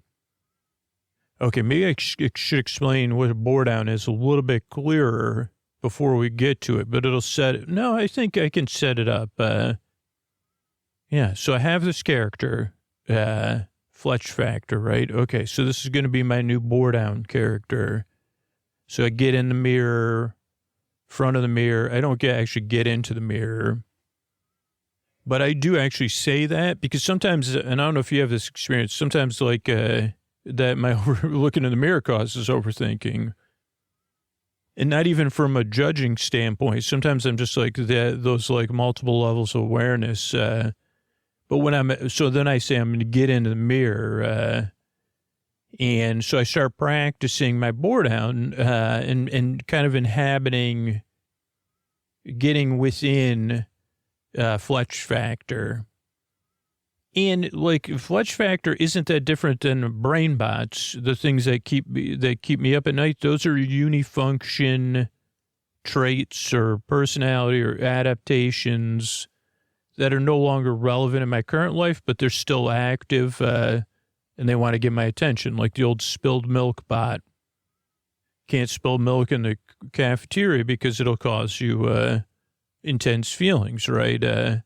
Okay, maybe I should explain what a Boredown is a little bit clearer before we get to it, but it'll set it. No, I think I can set it up. Yeah, so I have this character, Fletch Factor, right? Okay, so this is going to be my new Boredown character. So I get in the mirror, front of the mirror. I don't actually get into the mirror. But I do actually say that because sometimes, and I don't know if you have this experience, sometimes like that my looking in the mirror causes overthinking. And not even from a judging standpoint. Sometimes I'm just like those like multiple levels of awareness. But so then I say I'm going to get into the mirror. And so I start practicing my Boredown and kind of inhabiting, getting within Fletch Factor. And like Fletch Factor isn't that different than brain bots, the things that keep me up at night. Those are unifunction traits or personality or adaptations that are no longer relevant in my current life, but they're still active. And they want to get my attention, like the old spilled milk bot. Can't spill milk in the cafeteria because it'll cause you intense feelings, right?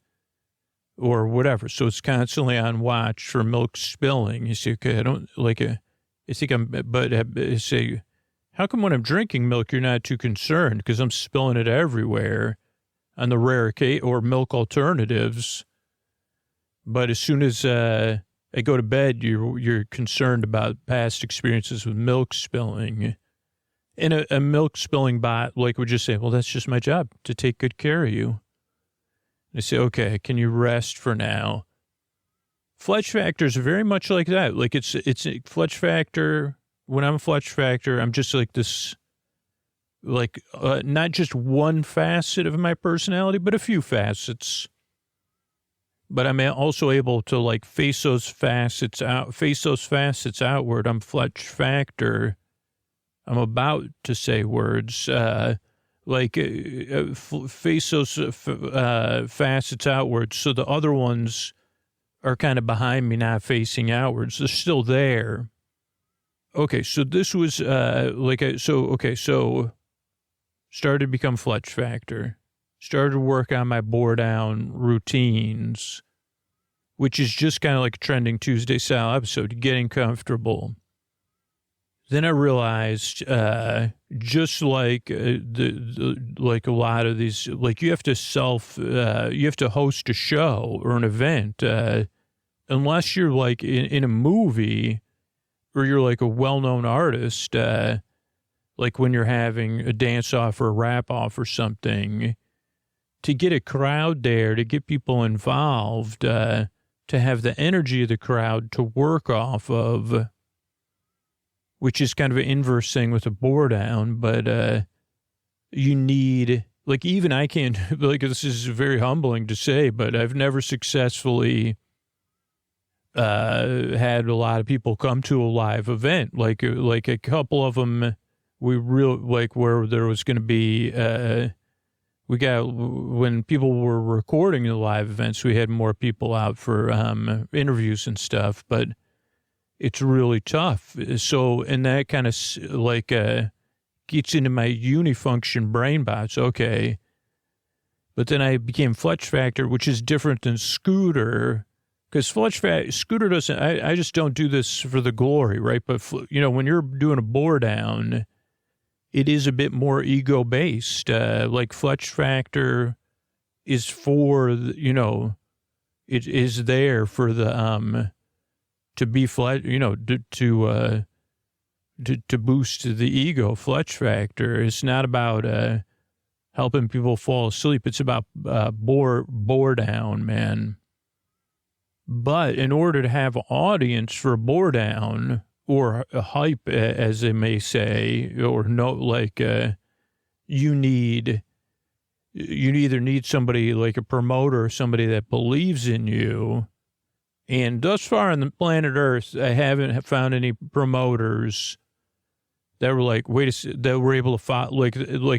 Or whatever. So it's constantly on watch for milk spilling. You say, okay, I don't like I think but I say, how come when I'm drinking milk, you're not too concerned? Because I'm spilling it everywhere on the rare case or milk alternatives. But as soon as I go to bed, you're concerned about past experiences with milk spilling. And a milk spilling bot, like, would just say, well, that's just my job, to take good care of you. They say, okay, can you rest for now? Fletch Factor is very much like that. Like it's Fletch Factor. When I'm a Fletch Factor, I'm just like this, like not just one facet of my personality, but a few facets. But I'm also able to like face those facets outward. I'm Fletch Factor. I'm about to say words, face those facets outwards. So the other ones are kind of behind me, not facing outwards. They're still there. Okay, so this was so started to become Fletch Factor. Started to work on my Boredown routines, which is just kind of like a Trending Tuesday style episode, getting comfortable. then I realized, just like like a lot of these, like you have to host a show or an event, unless you're like in a movie or you're like a well-known artist, like when you're having a dance-off or a rap-off or something, to get a crowd there, to get people involved, to have the energy of the crowd to work off of, which is kind of an inverse thing with a Boredown, but you need, like, even I can't, like, this is very humbling to say, but I've never successfully had a lot of people come to a live event. Like a couple of them, where there was going to be, when people were recording the live events, we had more people out for interviews and stuff, but it's really tough. So, and that kind of like gets into my unifunction brain bots. Okay. But then I became Fletch Factor, which is different than Scooter, because Scooter doesn't, I just don't do this for the glory, right? But, when you're doing a Boredown, it is a bit more ego-based. Like Fletch Factor is for, it is there for the, to be flat, to boost the ego. Fletch Factor. It's not about helping people fall asleep. It's about bore down, man. But in order to have an audience for a Boredown or a hype, as they may say, or you either need somebody like a promoter or somebody that believes in you. And thus far on the planet Earth, I haven't found any promoters that were like, that were able to follow, like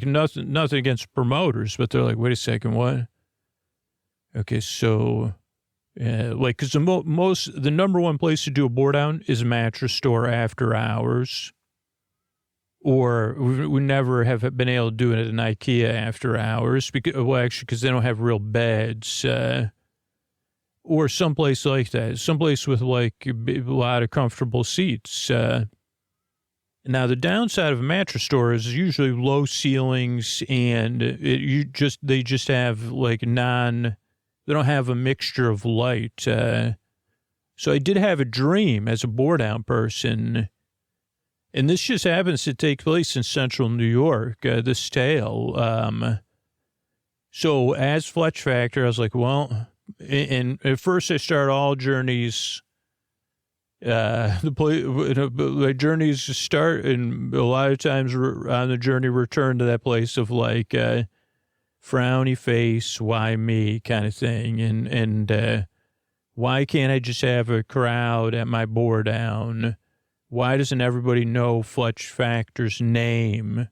nothing against promoters, but they're like, wait a second, what? Okay, so, because the number one place to do a Boredown is a mattress store after hours, or we never have been able to do it at an IKEA after hours because they don't have real beds. Or someplace like that, someplace with like a lot of comfortable seats. Now, the downside of a mattress store is usually low ceilings, and they just have like they don't have a mixture of light. So I did have a dream as a Boredown person, and this just happens to take place in central New York, this tale. So as Fletch Factor, I was like, well, and at first I start all journeys, the journeys start, and a lot of times on the journey return to that place of like, frowny face, why me kind of thing. And why can't I just have a crowd at my Boredown? Why doesn't everybody know Fletch Factor's name?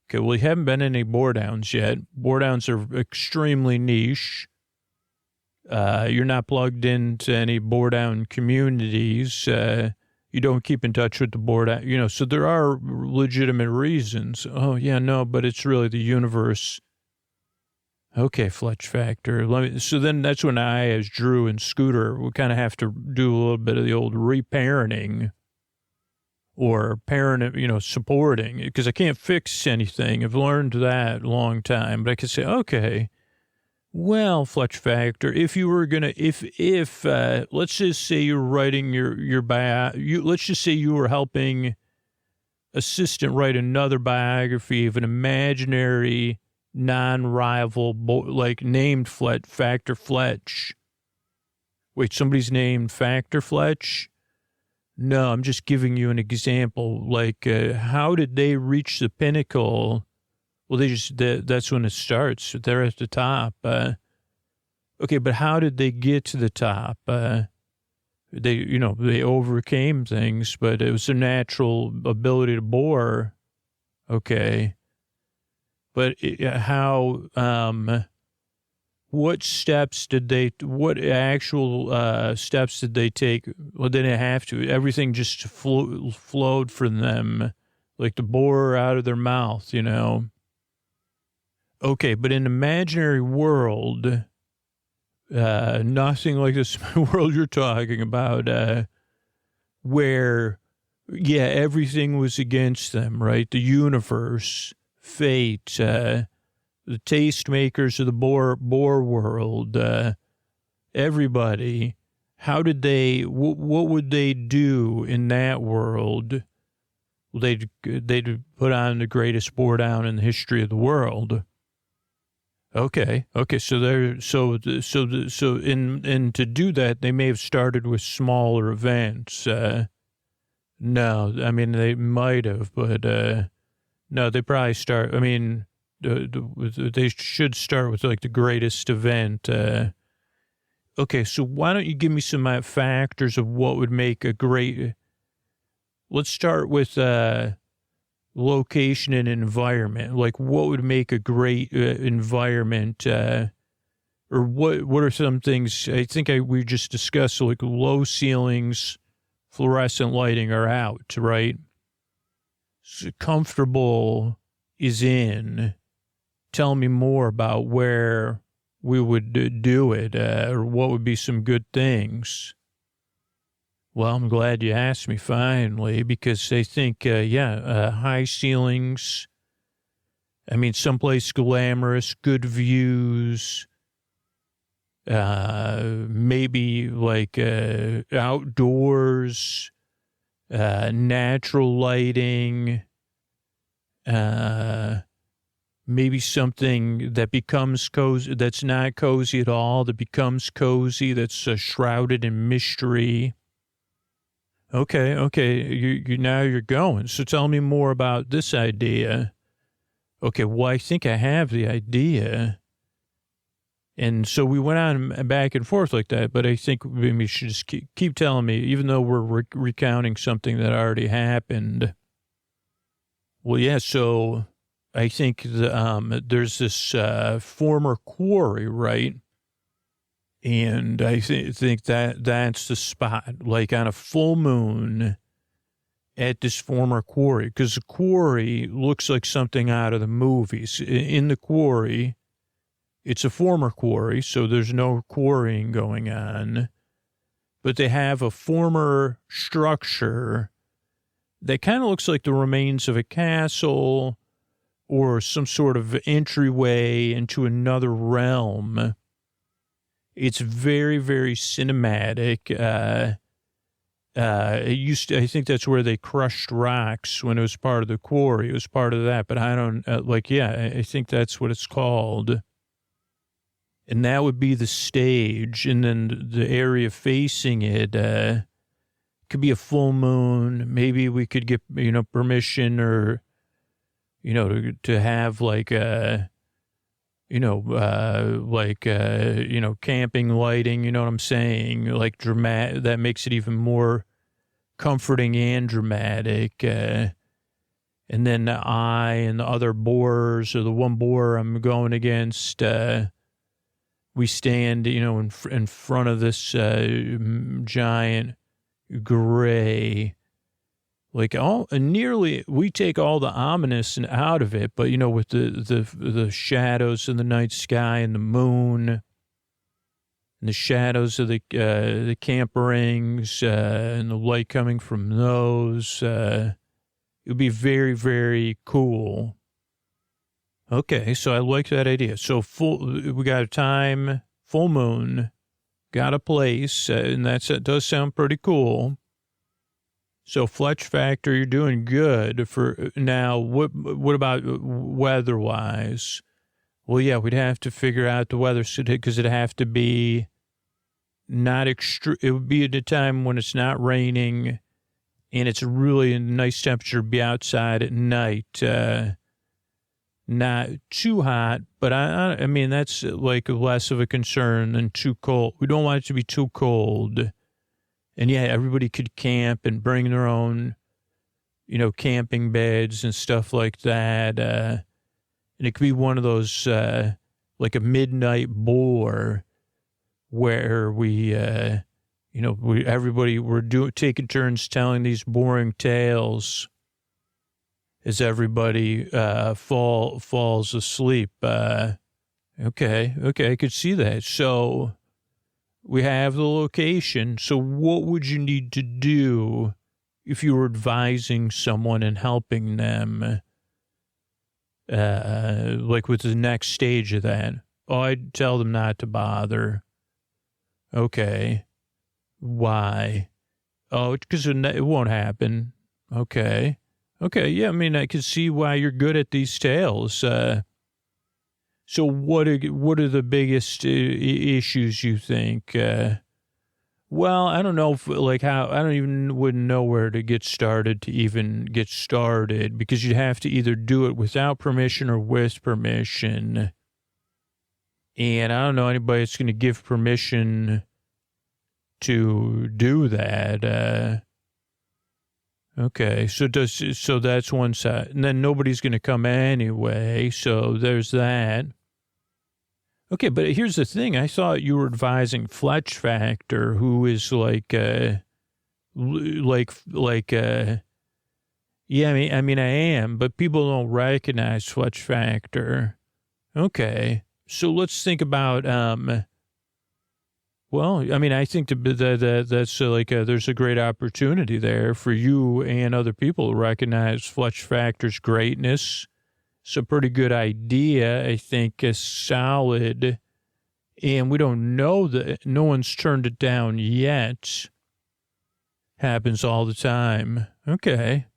Okay, well, we haven't been in any Boredowns yet. Boredowns are extremely niche. You're not plugged into any Boredown communities. You don't keep in touch with the Boredown, so there are legitimate reasons. Oh, yeah, no, but it's really the universe. Okay, Fletch Factor. So then that's when I, as Drew and Scooter, we kind of have to do a little bit of the old reparenting or supporting, because I can't fix anything. I've learned that a long time, but I can say, okay, well, Fletch Factor, if you were going to, if let's just say you're writing your let's just say you were helping assistant write another biography of an imaginary non-rival, named Factor Fletch. Wait, somebody's named Factor Fletch? No, I'm just giving you an example. How did they reach the pinnacle? Well, that's when it starts. They're at the top. Okay, but how did they get to the top? They overcame things, but it was their natural ability to bore. Okay. But what actual steps did they take? Well, they didn't have to. Everything just flowed from them, like the bore out of their mouth, Okay, but in an imaginary world, nothing like this world you're talking about, where yeah, everything was against them, right? The universe, fate, the tastemakers of the boar world, everybody. How did they, what would they do in that world? Well, they'd put on the greatest Boredown in the history of the world. Okay. So to do that, they may have started with smaller events. No, I mean, they might have, but, no, they probably start, I mean, they should start with like the greatest event. Okay, so why don't you give me some factors of what would make a great, let's start with, location and environment. Like, what would make a great environment? Or what are some things? I think we just discussed, like low ceilings, fluorescent lighting are out, right? So comfortable is in. Tell me more about where we would do it, or what would be some good things. Well, I'm glad you asked me finally, because I think, high ceilings. I mean, someplace glamorous, good views, maybe like outdoors, natural lighting, maybe something that becomes cozy, that's not cozy at all, that becomes cozy, that's shrouded in mystery. Okay. You now you're going. So tell me more about this idea. Okay, well, I think I have the idea. And so we went on back and forth like that, but I think we should just keep telling me, even though we're recounting something that already happened. Well, yeah, so I think there's this former quarry, right? And I think that's the spot, like on a full moon at this former quarry, because the quarry looks like something out of the movies. In the quarry, it's a former quarry, so there's no quarrying going on, but they have a former structure that kind of looks like the remains of a castle or some sort of entryway into another realm. It's very, very cinematic. I think that's where they crushed rocks when it was part of the quarry. It was part of that, but I don't, I think that's what it's called. And that would be the stage. And then the area facing it, could be a full moon. Maybe we could get, permission or, to have like camping lighting, you know what I'm saying? Like dramatic, that makes it even more comforting and dramatic. And then I and the other boars, or the one boar I'm going against, we stand, in front of this giant gray, like we take all the ominous and out of it, but with the shadows in the night sky and the moon and the shadows of the camper rings, and the light coming from those, it would be very, very cool. Okay. So I like that idea. So we got a time, full moon, got a place, and that does sound pretty cool. So Fletch factor, you're doing good for now. What about weather-wise? Well, yeah, we'd have to figure out the weather, because it'd have to be not extreme. It would be at a time when it's not raining and it's really a nice temperature to be outside at night. Not too hot, but I mean, that's like less of a concern than too cold. We don't want it to be too cold. And yeah, everybody could camp and bring their own, camping beds and stuff like that. And it could be one of those, like a midnight bore where we're taking turns telling these boring tales as everybody, falls asleep. Okay, I could see that. So we have the location. So what would you need to do if you were advising someone and helping them, like with the next stage of that? Oh, I'd tell them not to bother. Okay. Why? Oh, because it won't happen. Okay. Okay, yeah, I mean, I can see why you're good at these tales. So what are the biggest issues you think? Well, I don't know wouldn't know where to get started to even get started, because you'd have to either do it without permission or with permission. And I don't know anybody that's going to give permission to do that. Okay, so that's one side. And then nobody's going to come anyway, so there's that. Okay, but here's the thing. I thought you were advising Fletch Factor, who is yeah, I mean, I am, but people don't recognize Fletch Factor. Okay, so let's think about, well, I mean, I think that's there's a great opportunity there for you and other people to recognize Fletch Factor's greatness. It's a pretty good idea. I think it's solid. And we don't know that no one's turned it down yet. Happens all the time. Okay.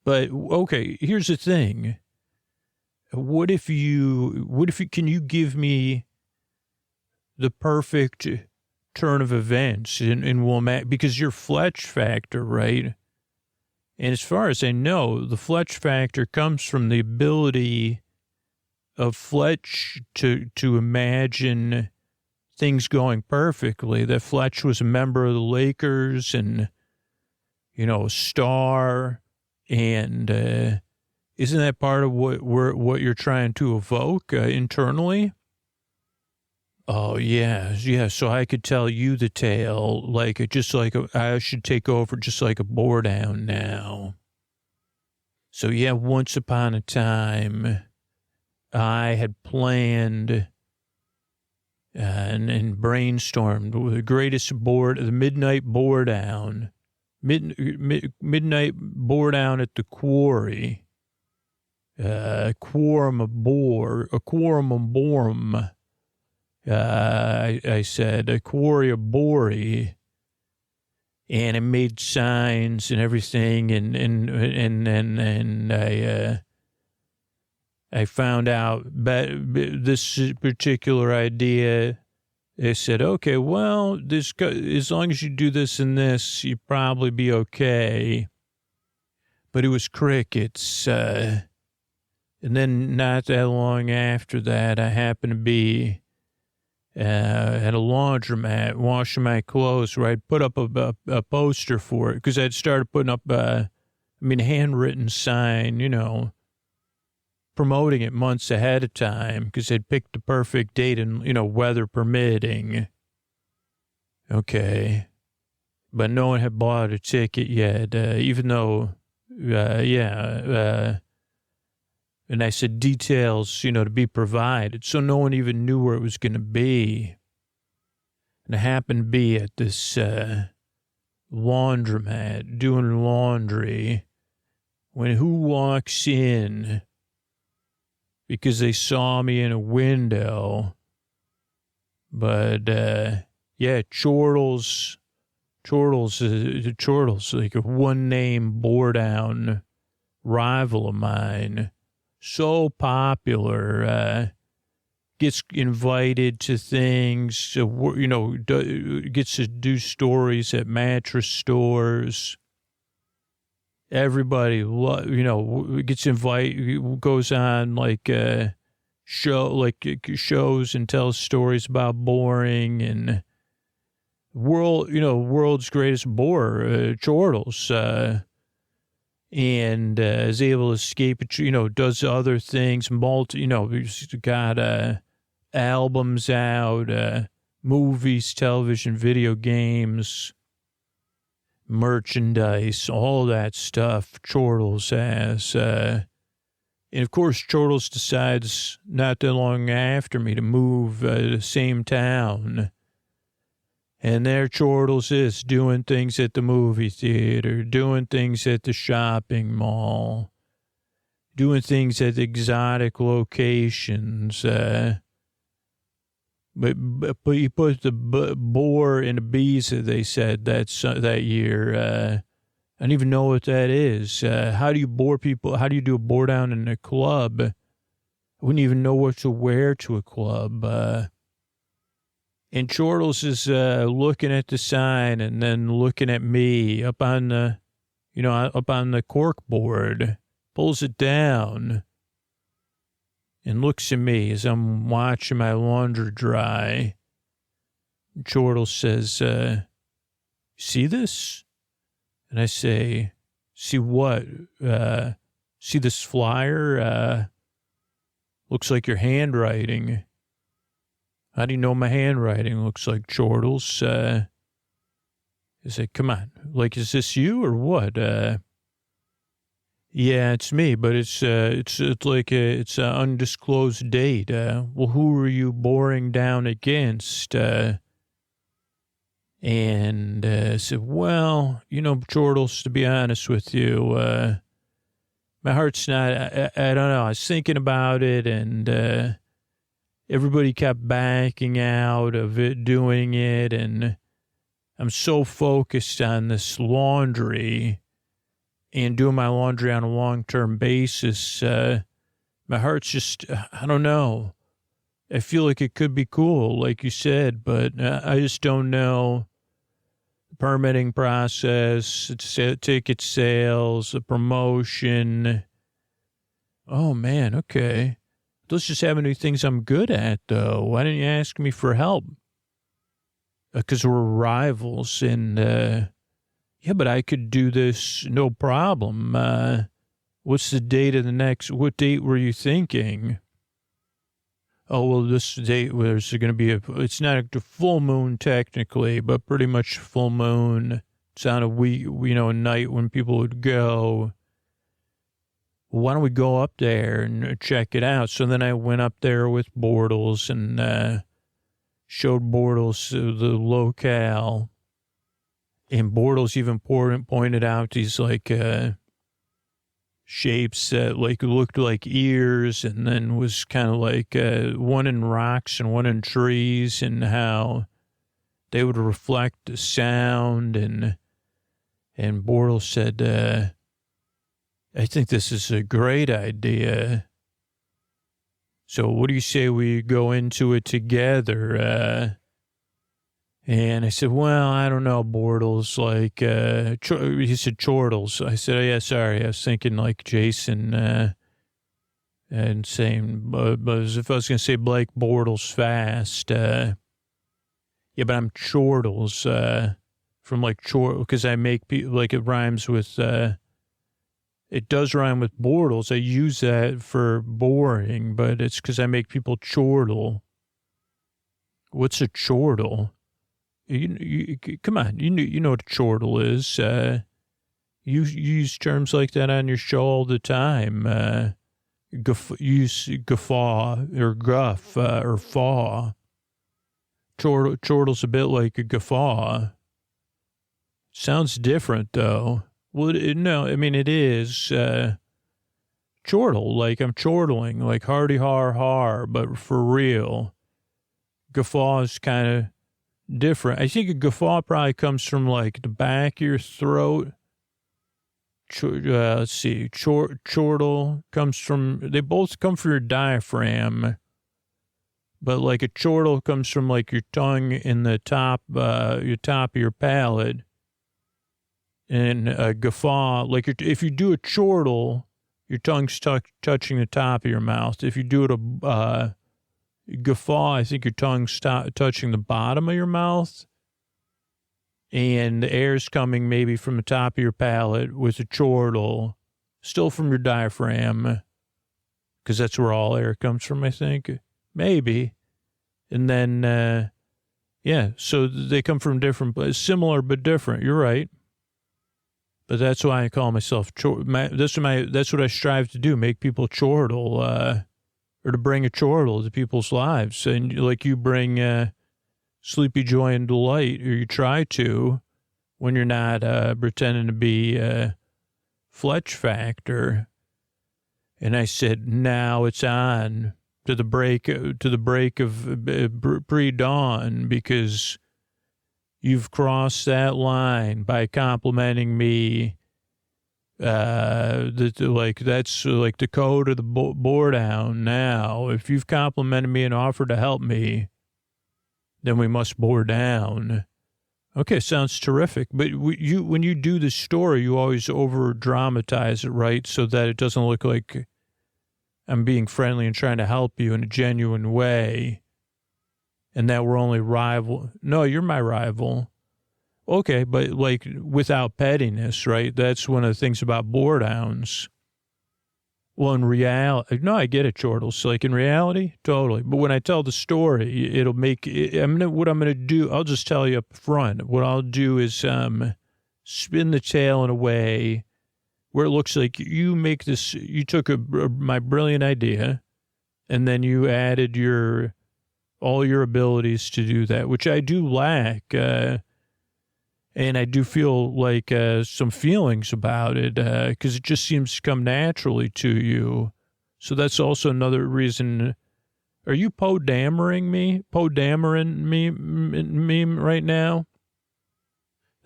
But, okay, here's the thing. Can you give me the perfect turn of events and we'll because you're Fletch Factor, right? And as far as I know, the Fletch Factor comes from the ability of Fletch to imagine things going perfectly. That Fletch was a member of the Lakers and, a star. And isn't that part of what you're trying to evoke internally? Oh, yeah. So I could tell you the tale, I should take over just like a Boredown now. So, yeah, once upon a time, I had planned and brainstormed the midnight Boredown, midnight Boredown at the quarry, quorum of borum. I said, a quarry of Bori, and it made signs and everything, and I found out this particular idea. They said, okay, well, as long as you do this and this, you'd probably be okay. But it was crickets. And then not that long after that, I happened to be at a laundromat washing my clothes, where I'd put up a poster for it, because I'd started putting up a handwritten sign, promoting it months ahead of time, because I'd picked the perfect date and, weather permitting. Okay. But no one had bought a ticket yet, even though, and I said details, to be provided. So no one even knew where it was going to be. And I happened to be at this laundromat doing laundry, when who walks in? Because they saw me in a window. But, Chortles, like a one-name Boredown rival of mine. So popular, gets invited to things, gets to do stories at mattress stores. Everybody, gets invited, goes on shows and tells stories about boring and world's greatest bore, Chortles, and is able to escape it, does other things, he's got albums out, movies, television, video games, merchandise, all that stuff Chortles has. And of course, Chortles decides not that long after me to move to the same town. And there Chortles is doing things at the movie theater, doing things at the shopping mall, doing things at exotic locations. But he put the boar in Ibiza, they said, that year. I don't even know what that is. How do you bore people? How do you do a bore down in a club? I wouldn't even know what to wear to a club. And Chortles is looking at the sign and then looking at me up on the cork board, pulls it down and looks at me as I'm watching my laundry dry. And Chortles says, see this? And I say, see what? See this flyer? Looks like your handwriting. How do you know my handwriting looks like, Chortles? I said, come on, like, is this you or what? Yeah, it's me, but it's like it's an undisclosed date. Well, who are you boring down against? And I said, well, Chortles, to be honest with you, my heart's not, I don't know. I was thinking about it, and everybody kept backing out of it, doing it, and I'm so focused on this laundry and doing my laundry on a long-term basis. My heart's just, I don't know. I feel like it could be cool, like you said, but I just don't know. The permitting process, ticket sales, the promotion. Oh, man, okay. Those just happen to be things I'm good at, though. Why didn't you ask me for help? Because we're rivals, and, yeah, but I could do this no problem. What's the date of what date were you thinking? Oh, well, this date, there's going to be it's not a full moon technically, but pretty much full moon. It's on a week, a night when people would go. Why don't we go up there and check it out? So then I went up there with Bortles and showed Bortles the locale. And Bortles even pointed out these shapes that looked like ears, and then was kind of like one in rocks and one in trees, and how they would reflect the sound. And Bortles said, I think this is a great idea. So what do you say we go into it together? And I said, well, I don't know, Bortles. He said Chortles. I said, oh, yeah, sorry. I was thinking like Jason and saying, but if I was going to say Blake Bortles fast. Yeah, but I'm Chortles from because I make people, it rhymes with... It does rhyme with Bortles. I use that for boring, but it's because I make people chortle. What's a chortle? You come on, you know what a chortle is. You use terms like that on your show all the time. Use guffaw or guff or faw. Chortle's a bit like a guffaw. Sounds different, though. Well, no, I mean, it is chortle, like I'm chortling, like hardy har, but for real. Guffaw is kind of different. I think a guffaw probably comes from the back of your throat. Let's see, chortle comes from, they both come from your diaphragm, but a chortle comes from your tongue in the top of your palate. And a guffaw, if you do a chortle, your tongue's touching the top of your mouth. If you do it a guffaw, I think your tongue's touching the bottom of your mouth. And the air's coming maybe from the top of your palate with a chortle, still from your diaphragm, because that's where all air comes from, I think. Maybe. And then, yeah, so they come from different places, similar but different. You're right. But that's why I call myself, that's what I strive to do, make people chortle, or to bring a chortle to people's lives. And you bring sleepy joy and delight, or you try to when you're not pretending to be Fletch Factor. And I said, now it's on to the break of pre-dawn, because you've crossed that line by complimenting me. That's like the code of the Boredown now. If you've complimented me and offered to help me, then we must bore down. Okay, sounds terrific. But when you do the story, you always over-dramatize it, right? So that it doesn't look like I'm being friendly and trying to help you in a genuine way. And that we're only rival. No, you're my rival. Okay, but like without pettiness, right? That's one of the things about Boredowns. Well, in reality, no, I get it, Chortles. Like in reality, totally. But when I tell the story, it'll make, what I'm going to do, I'll just tell you up front. What I'll do is spin the tale in a way where it looks like you make this, you took my brilliant idea, and then you added all your abilities to do that, which I do lack. And I do feel like some feelings about it because it just seems to come naturally to you. So that's also another reason. Are you Poe-dammering me? Poe-dammering me right now?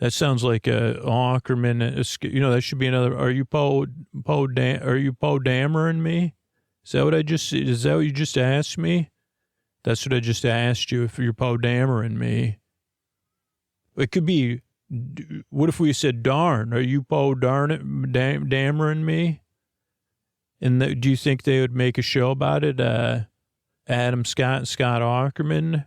That sounds like a Ackerman. That should be another. Are you Poe-dammering me? Is that what you just asked me? That's what I just asked you, if you're Poe-dammering me. It could be, what if we said, darn, are you Poe-dammering me? And do you think they would make a show about it? Adam Scott and Scott Ackerman?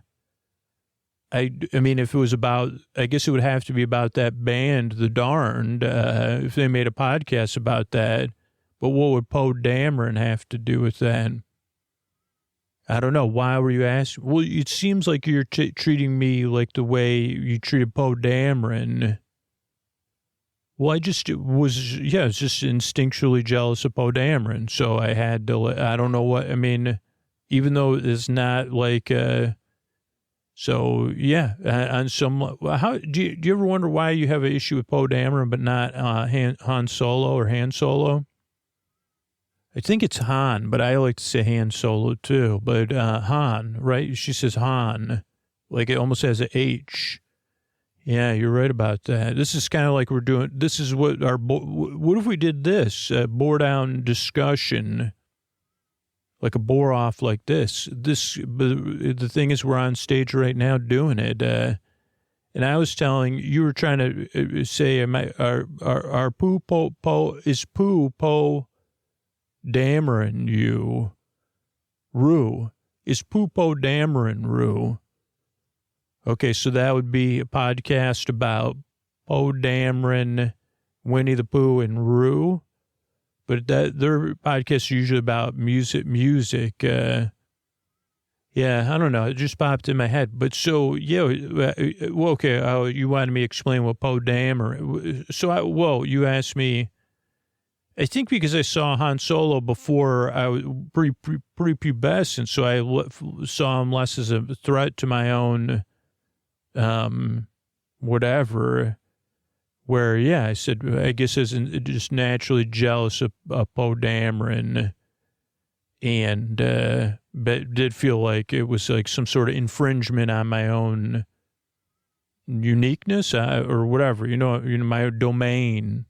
I mean, if it was about, I guess it would have to be about that band, The Darned, if they made a podcast about that. But what would Poe-dammering have to do with that? I don't know. Why were you asking? Well, it seems like you're treating me like the way you treated Poe-dammering. Well, I just was just instinctually jealous of Poe-dammering. So I had to, I don't know what, I mean, even though it's not like, so yeah, on some, how, do you ever wonder why you have an issue with Poe-dammering but not Han Solo or Han Solo? I think it's Han, but I like to say Han Solo too. But Han, right? She says Han, like it almost has a H. Yeah, you're right about that. This is kind of like we're doing. This is what what if we did this bore down discussion, like a bore off like this. The thing is, we're on stage right now doing it. And I was telling you were trying to say, our poo is poo po. Dammering you, Rue. Is Poopo Dammering Rue? Okay, so that would be a podcast about Poe Dameron, Winnie the Pooh, and Rue. But their podcasts are usually about music. Yeah, I don't know. It just popped in my head. But so, yeah, well, okay, you wanted me to explain what Poe Dameron. So, you asked me. I think because I saw Han Solo before I was prepubescent, so I saw him less as a threat to my own, whatever. Where, yeah, I said, I guess I was just naturally jealous of Poe Dameron, and but did feel like it was like some sort of infringement on my own uniqueness or whatever, you know, my domain.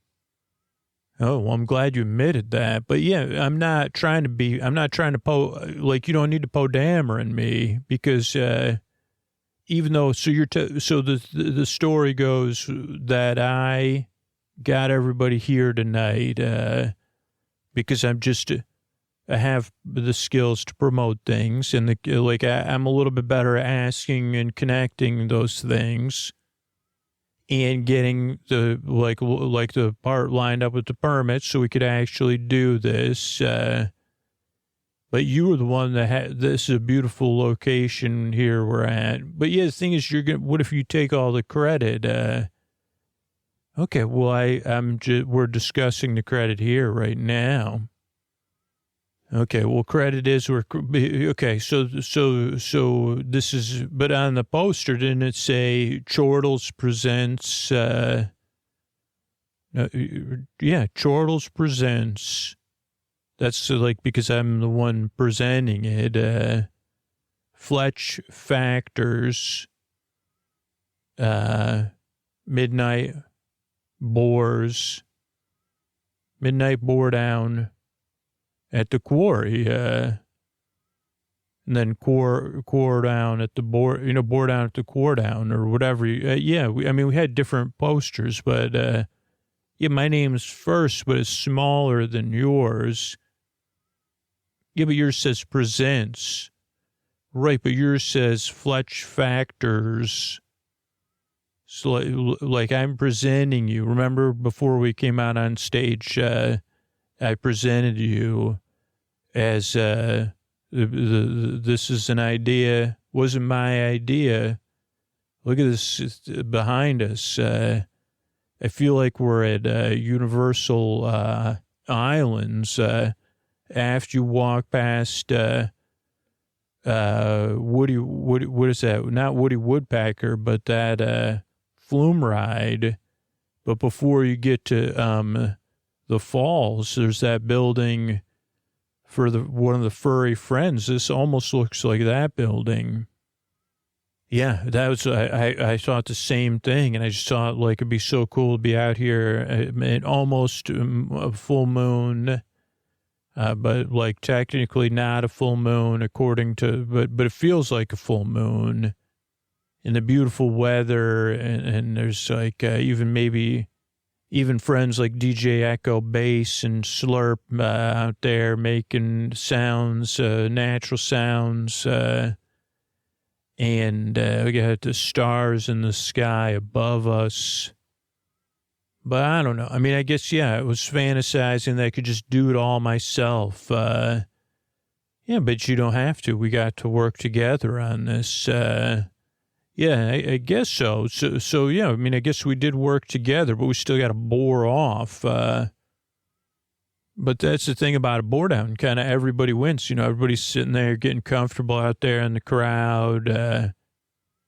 Oh, well, I'm glad you admitted that. But yeah, I'm not trying to you don't need to Poe-dammering me because even though, so the story goes that I got everybody here tonight because I have the skills to promote things and I'm a little bit better at asking and connecting those things. And getting the the part lined up with the permits so we could actually do this. But you were the one that had, this is a beautiful location here we're at. But yeah, the thing is, what if you take all the credit? Okay, well, we're discussing the credit here right now. Okay, well, credit is okay. So this is, but on the poster, didn't it say Chortles presents? Chortles presents. That's like because I'm the one presenting it. Fletch Factors. Midnight Boredown at the quarry, and then core down at the bore down at the core down or whatever. We had different posters, but my name's first, but it's smaller than yours. Yeah, but yours says presents, right? But yours says Fletch Factors. So like I'm presenting you. Remember before we came out on stage, I presented you as this is an idea. Wasn't my idea. Look at this behind us. I feel like we're at Universal Islands. After you walk past Woody, what is that? Not Woody Woodpecker, but that flume ride. But before you get to the falls, there's that building for one of the furry friends. This almost looks like that building. Yeah, that was, I thought the same thing, and I just thought like it'd be so cool to be out here at almost a full moon, but like technically not a full moon according to, but it feels like a full moon in the beautiful weather, and there's like even friends like DJ Echo Bass and Slurp out there making sounds, natural sounds, and we got the stars in the sky above us. But I don't know. I mean, I guess, I was fantasizing that I could just do it all myself. But you don't have to. We got to work together on this. I guess so. So, I mean, I guess we did work together, but we still got to bore off. But that's the thing about a bore down. Kind of everybody wins. Everybody's sitting there getting comfortable out there in the crowd.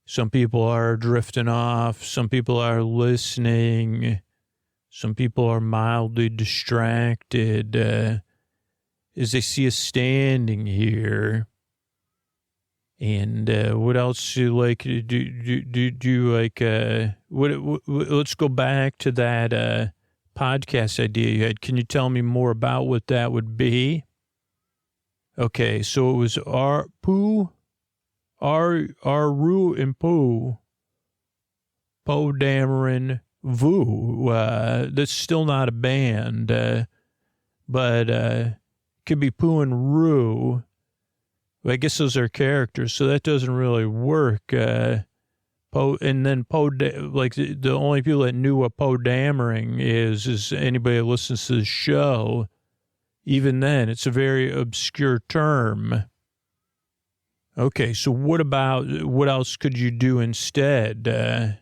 Some people are drifting off. Some people are listening. Some people are mildly distracted as they see us standing here. And what else do you like? Do you like? Let's go back to that podcast idea you had. Can you tell me more about what that would be? Okay, so it was Ru and Pooh, Poe Dameron Vu. That's still not a band, but could be Pooh and Roo. I guess those are characters, so that doesn't really work. Poe, and then like the only people that knew what Poe Dameron is anybody that listens to the show. Even then, it's a very obscure term. Okay, so what else could you do instead?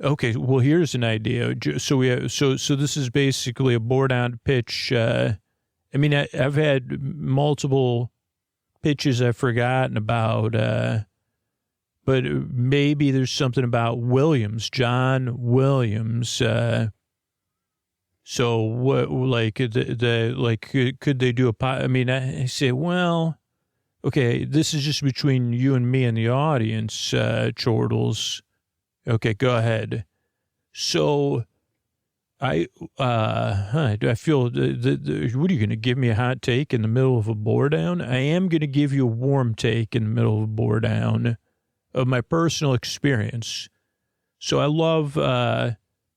Okay, well, here's an idea. So so this is basically a bore down pitch. I mean, I've had multiple pitches I've forgotten about, but maybe there's something about John Williams. So what, like could they do I mean, I say, well, okay, this is just between you and me and the audience, Chortles. Okay, go ahead. So do I feel, what are you going to give me a hot take in the middle of a bore down? I am going to give you a warm take in the middle of a bore down of my personal experience. So I love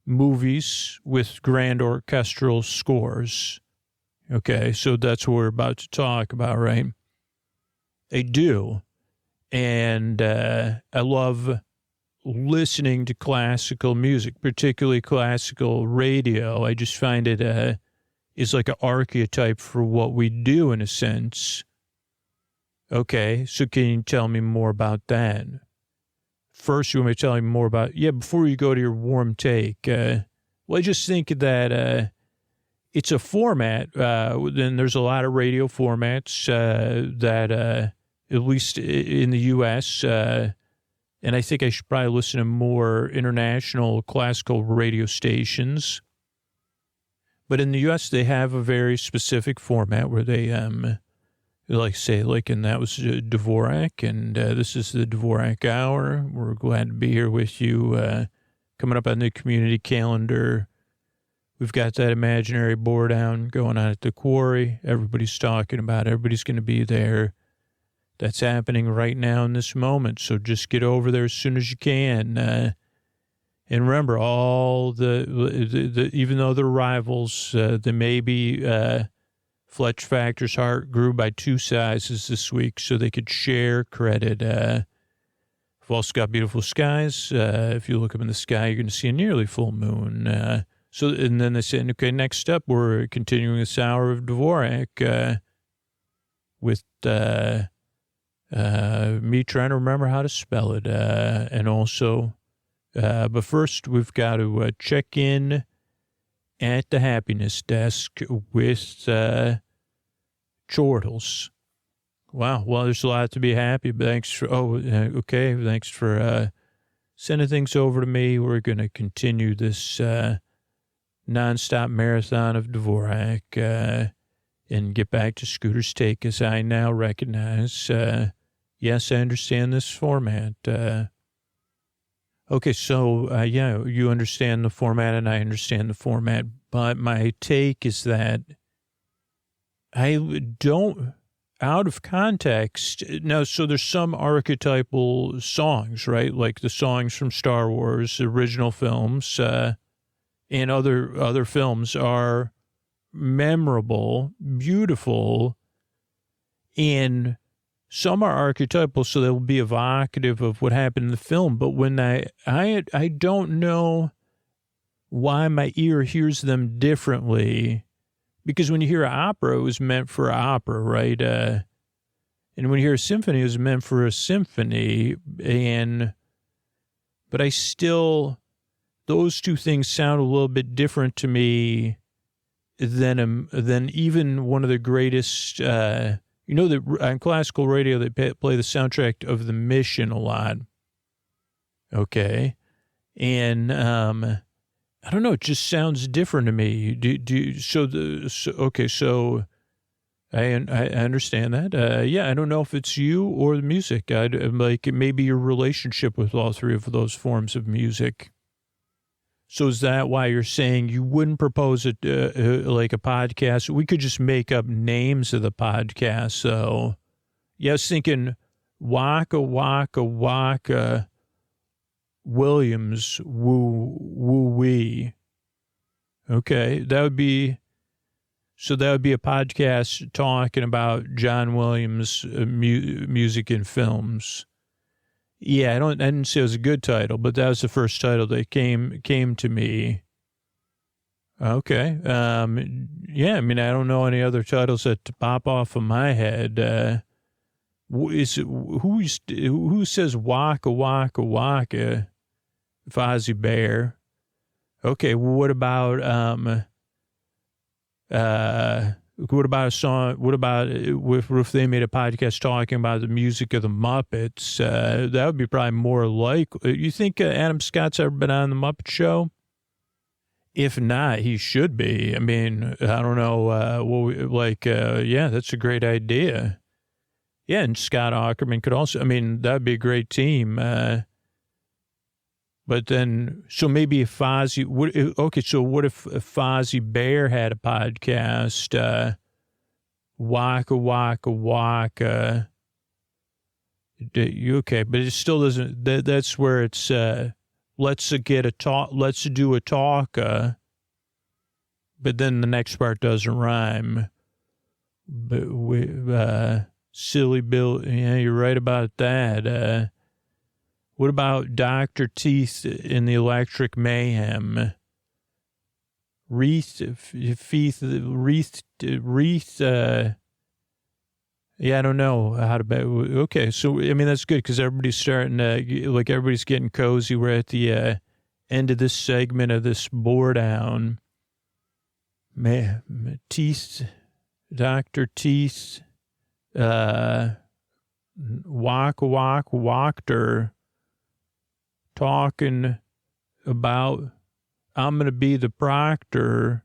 movies with grand orchestral scores. Okay, so that's what we're about to talk about, right? I do. And I love listening to classical music, particularly classical radio. I just find it is like an archetype for what we do in a sense. Okay, so can you tell me more about that? First, you want me to tell me more about, before you go to your warm take. Well, I just think that it's a format. Then there's a lot of radio formats that, at least in the U.S., and I think I should probably listen to more international classical radio stations. But in the U.S., they have a very specific format where they, and that was Dvorak, and this is the Dvorak Hour. We're glad to be here with you. Coming up on the community calendar, we've got that imaginary Boredown going on at the quarry. Everybody's talking about it. Everybody's going to be there. That's happening right now in this moment. So just get over there as soon as you can. And remember, all the even though they're rivals, the maybe Fletch Factor's heart grew by 2 sizes this week so they could share credit. We've also got beautiful skies. If you look up in the sky, you're going to see a nearly full moon. And then they said, okay, next up, we're continuing this hour of Dvorak with me trying to remember how to spell it. And also, but first, we've got to check in at the happiness desk with Chortles. Wow. Well, there's a lot to be happy. Thanks for, okay. Thanks for sending things over to me. We're going to continue this nonstop marathon of Dvorak and get back to Scooter's Take, as I now recognize. Yes, I understand this format. Okay, so, yeah, you understand the format and I understand the format, but my take is that I don't, out of context, now, so there's some archetypal songs, right? Like the songs from Star Wars, original films, and other films are memorable, beautiful, and some are archetypal, so they'll be evocative of what happened in the film. But when I don't know why my ear hears them differently, because when you hear an opera, it was meant for an opera, right? And when you hear a symphony, it was meant for a symphony. But I still, those two things sound a little bit different to me than even one of the greatest. You know that on classical radio they play the soundtrack of The Mission a lot. Okay, and I don't know. It just sounds different to me. So I understand that. Yeah, I don't know if it's you or the music. Like maybe your relationship with all three of those forms of music. So is that why you're saying you wouldn't propose it like a podcast? We could just make up names of the podcast. So, yeah, I was thinking Waka, Waka, Waka, Williams, woo, woo, wee. Okay, that would be a podcast talking about John Williams' music and films. Yeah, I didn't say it was a good title, but that was the first title that came to me. Okay. Yeah, I mean, I don't know any other titles that pop off of my head. Who says Waka, Waka, Waka? Fozzie Bear. Okay, well, what about a song? What about if they made a podcast talking about the music of the Muppets? That would be probably more likely. You think Adam Scott's ever been on the Muppet Show? If not, he should be. I mean, I don't know. Yeah, that's a great idea. Yeah, and Scott Aukerman could also. I mean, that'd be a great team. But then, so maybe if Fozzie, so what if Fozzie Bear had a podcast, Waka, Waka, Waka, okay, but it still doesn't, that's where it's, let's do a talk, but then the next part doesn't rhyme. But Silly Bill, yeah, you're right about that. What about Dr. Teeth in the Electric Mayhem? Wreath, yeah, I don't know how to bet. Okay, so, I mean, that's good because everybody's starting to, everybody's getting cozy. We're at the end of this segment of this Boredown. Teeth, Dr. Teeth, Walked talking about, I'm going to be the proctor,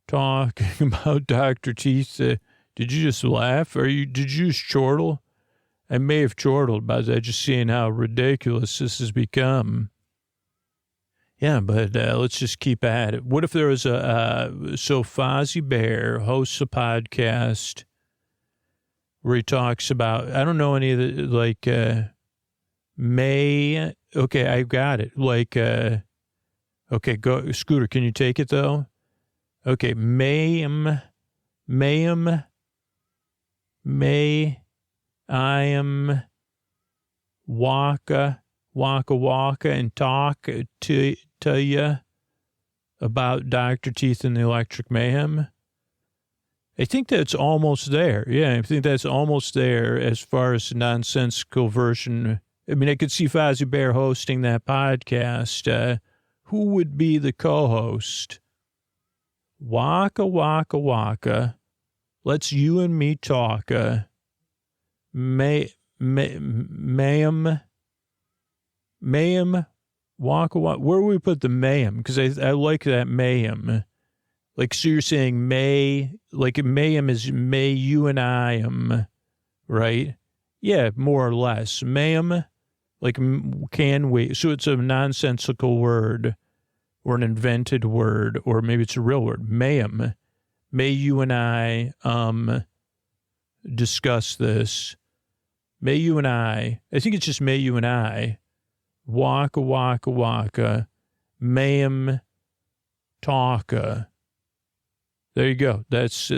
talking about Dr. Teeth. Did you just laugh? Did you just chortle? I may have chortled by that, just seeing how ridiculous this has become. Yeah, but let's just keep at it. What if there was so Fozzie Bear hosts a podcast where he talks about, I don't know any of the, like, okay, I got it. Like, okay, go, Scooter, can you take it though? Okay, I am Waka, and talk to you about Dr. Teeth and the Electric Mayhem. I think that's almost there. Yeah, I think that's almost there as far as the nonsensical version. I mean, I could see Fozzie Bear hosting that podcast. Who would be the co-host? Waka. Let's you and me talk. Mayhem, Waka. Where would we put the mayhem? Because I like that mayhem. Like, so you're saying like mayhem is may you and I am, right? Yeah, more or less. Mayhem, like can we? So it's a nonsensical word or an invented word, or maybe it's a real word. Mayhem. May you and I discuss this. May you and I think it's just may you and I, Waka, mayhem, talka. There you go. That's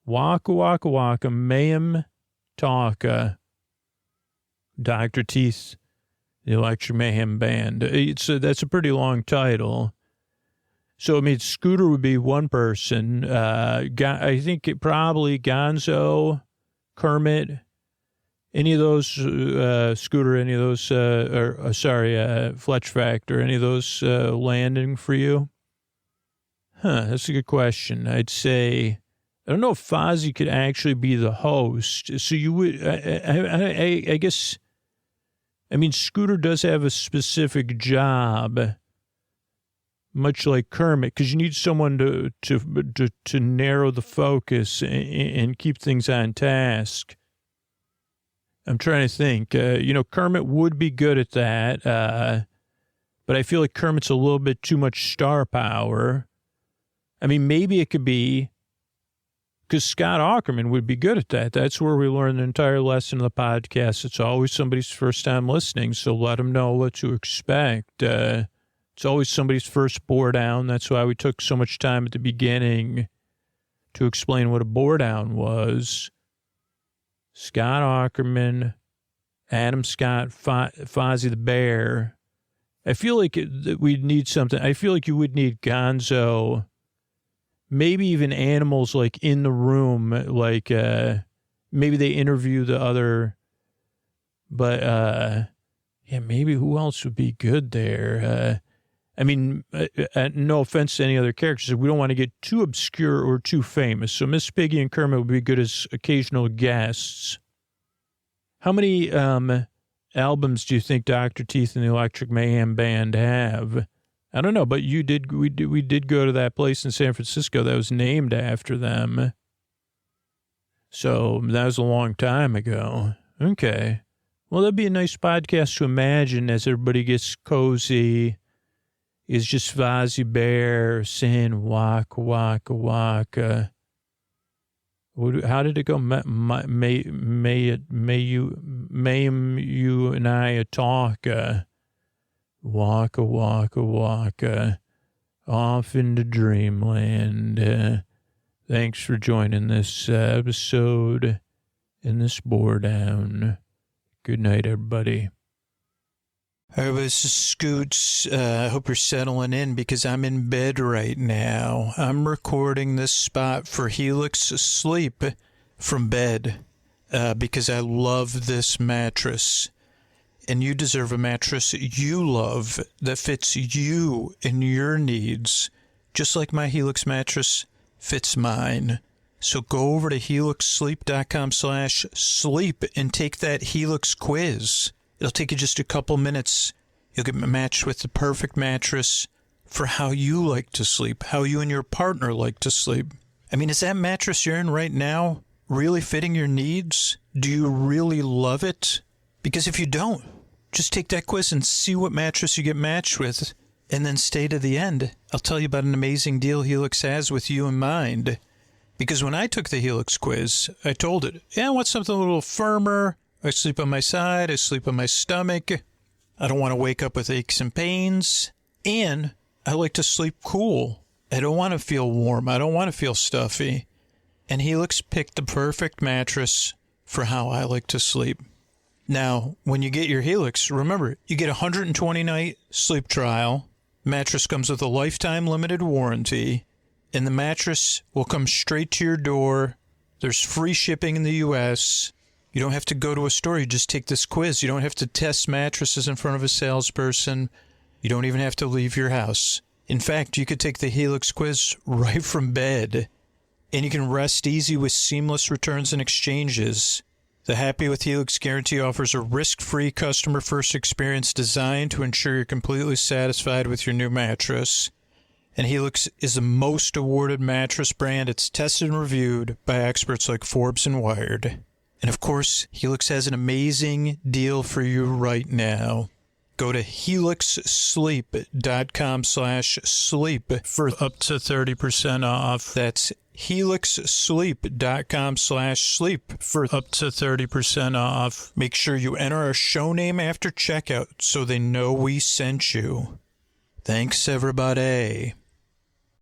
Waka, mayhem, talka, Dr. Teeth, the Electric Mayhem Band. That's a pretty long title. So, I mean, Scooter would be one person. I think probably Gonzo, Kermit, any of those, Scooter, any of those, Fletch Factor, any of those landing for you? That's a good question. I'd say, I don't know if Fozzie could actually be the host. So you would, I guess, I mean, Scooter does have a specific job, much like Kermit, because you need someone to narrow the focus and keep things on task. I'm trying to think. Kermit would be good at that, but I feel like Kermit's a little bit too much star power. I mean, maybe it could be, because Scott Aukerman would be good at that. That's where we learn the entire lesson of the podcast. It's always somebody's first time listening, so let them know what to expect. It's always somebody's first Boredown. That's why we took so much time at the beginning to explain what a Boredown was. Scott Aukerman, Adam Scott, Fozzie the Bear. I feel like we'd need something. I feel like you would need Gonzo, maybe even animals like in the room, like maybe they interview the other, but yeah, maybe who else would be good there? I mean, no offense to any other characters. We don't want to get too obscure or too famous. So Miss Piggy and Kermit would be good as occasional guests. How many albums do you think Dr. Teeth and the Electric Mayhem Band have? I don't know, but we did go to that place in San Francisco that was named after them. So that was a long time ago. Okay. Well, that'd be a nice podcast to imagine as everybody gets cozy. Is just Fozzie Bear saying waka. How did it go? May you and I talk. Waka. Off into dreamland. Thanks for joining this episode in this Boredown. Good night, everybody. All right, this is Scoots. I hope you're settling in because I'm in bed right now. I'm recording this spot for Helix Sleep from bed because I love this mattress. and you deserve a mattress you love that fits you and your needs, just like my Helix mattress fits mine. So go over to helixsleep.com/sleep and take that Helix quiz. It'll take you just a couple minutes. You'll get matched with the perfect mattress for how you like to sleep, how you and your partner like to sleep. I mean, is that mattress you're in right now really fitting your needs? Do you really love it? Because if you don't, just take that quiz and see what mattress you get matched with, and then stay to the end. I'll tell you about an amazing deal Helix has with you in mind. Because when I took the Helix quiz, I told it, I want something a little firmer. I sleep on my side. I sleep on my stomach. I don't want to wake up with aches and pains. And I like to sleep cool. I don't want to feel warm. I don't want to feel stuffy. And Helix picked the perfect mattress for how I like to sleep. Now, when you get your Helix, remember, you get a 120-night sleep trial. Mattress comes with a lifetime limited warranty. And the mattress will come straight to your door. There's free shipping in the U.S. You don't have to go to a store. You just take this quiz. You don't have to test mattresses in front of a salesperson. You don't even have to leave your house. In fact, you could take the Helix quiz right from bed. And you can rest easy with seamless returns and exchanges. The Happy with Helix guarantee offers a risk-free customer-first experience designed to ensure you're completely satisfied with your new mattress. And Helix is the most awarded mattress brand. It's tested and reviewed by experts like Forbes and Wired. And of course, Helix has an amazing deal for you right now. Go to helixsleep.com/sleep for up to 30% off. That's helixsleep.com/sleep for up to 30% off. Make sure you enter our show name after checkout so they know we sent you. Thanks, everybody.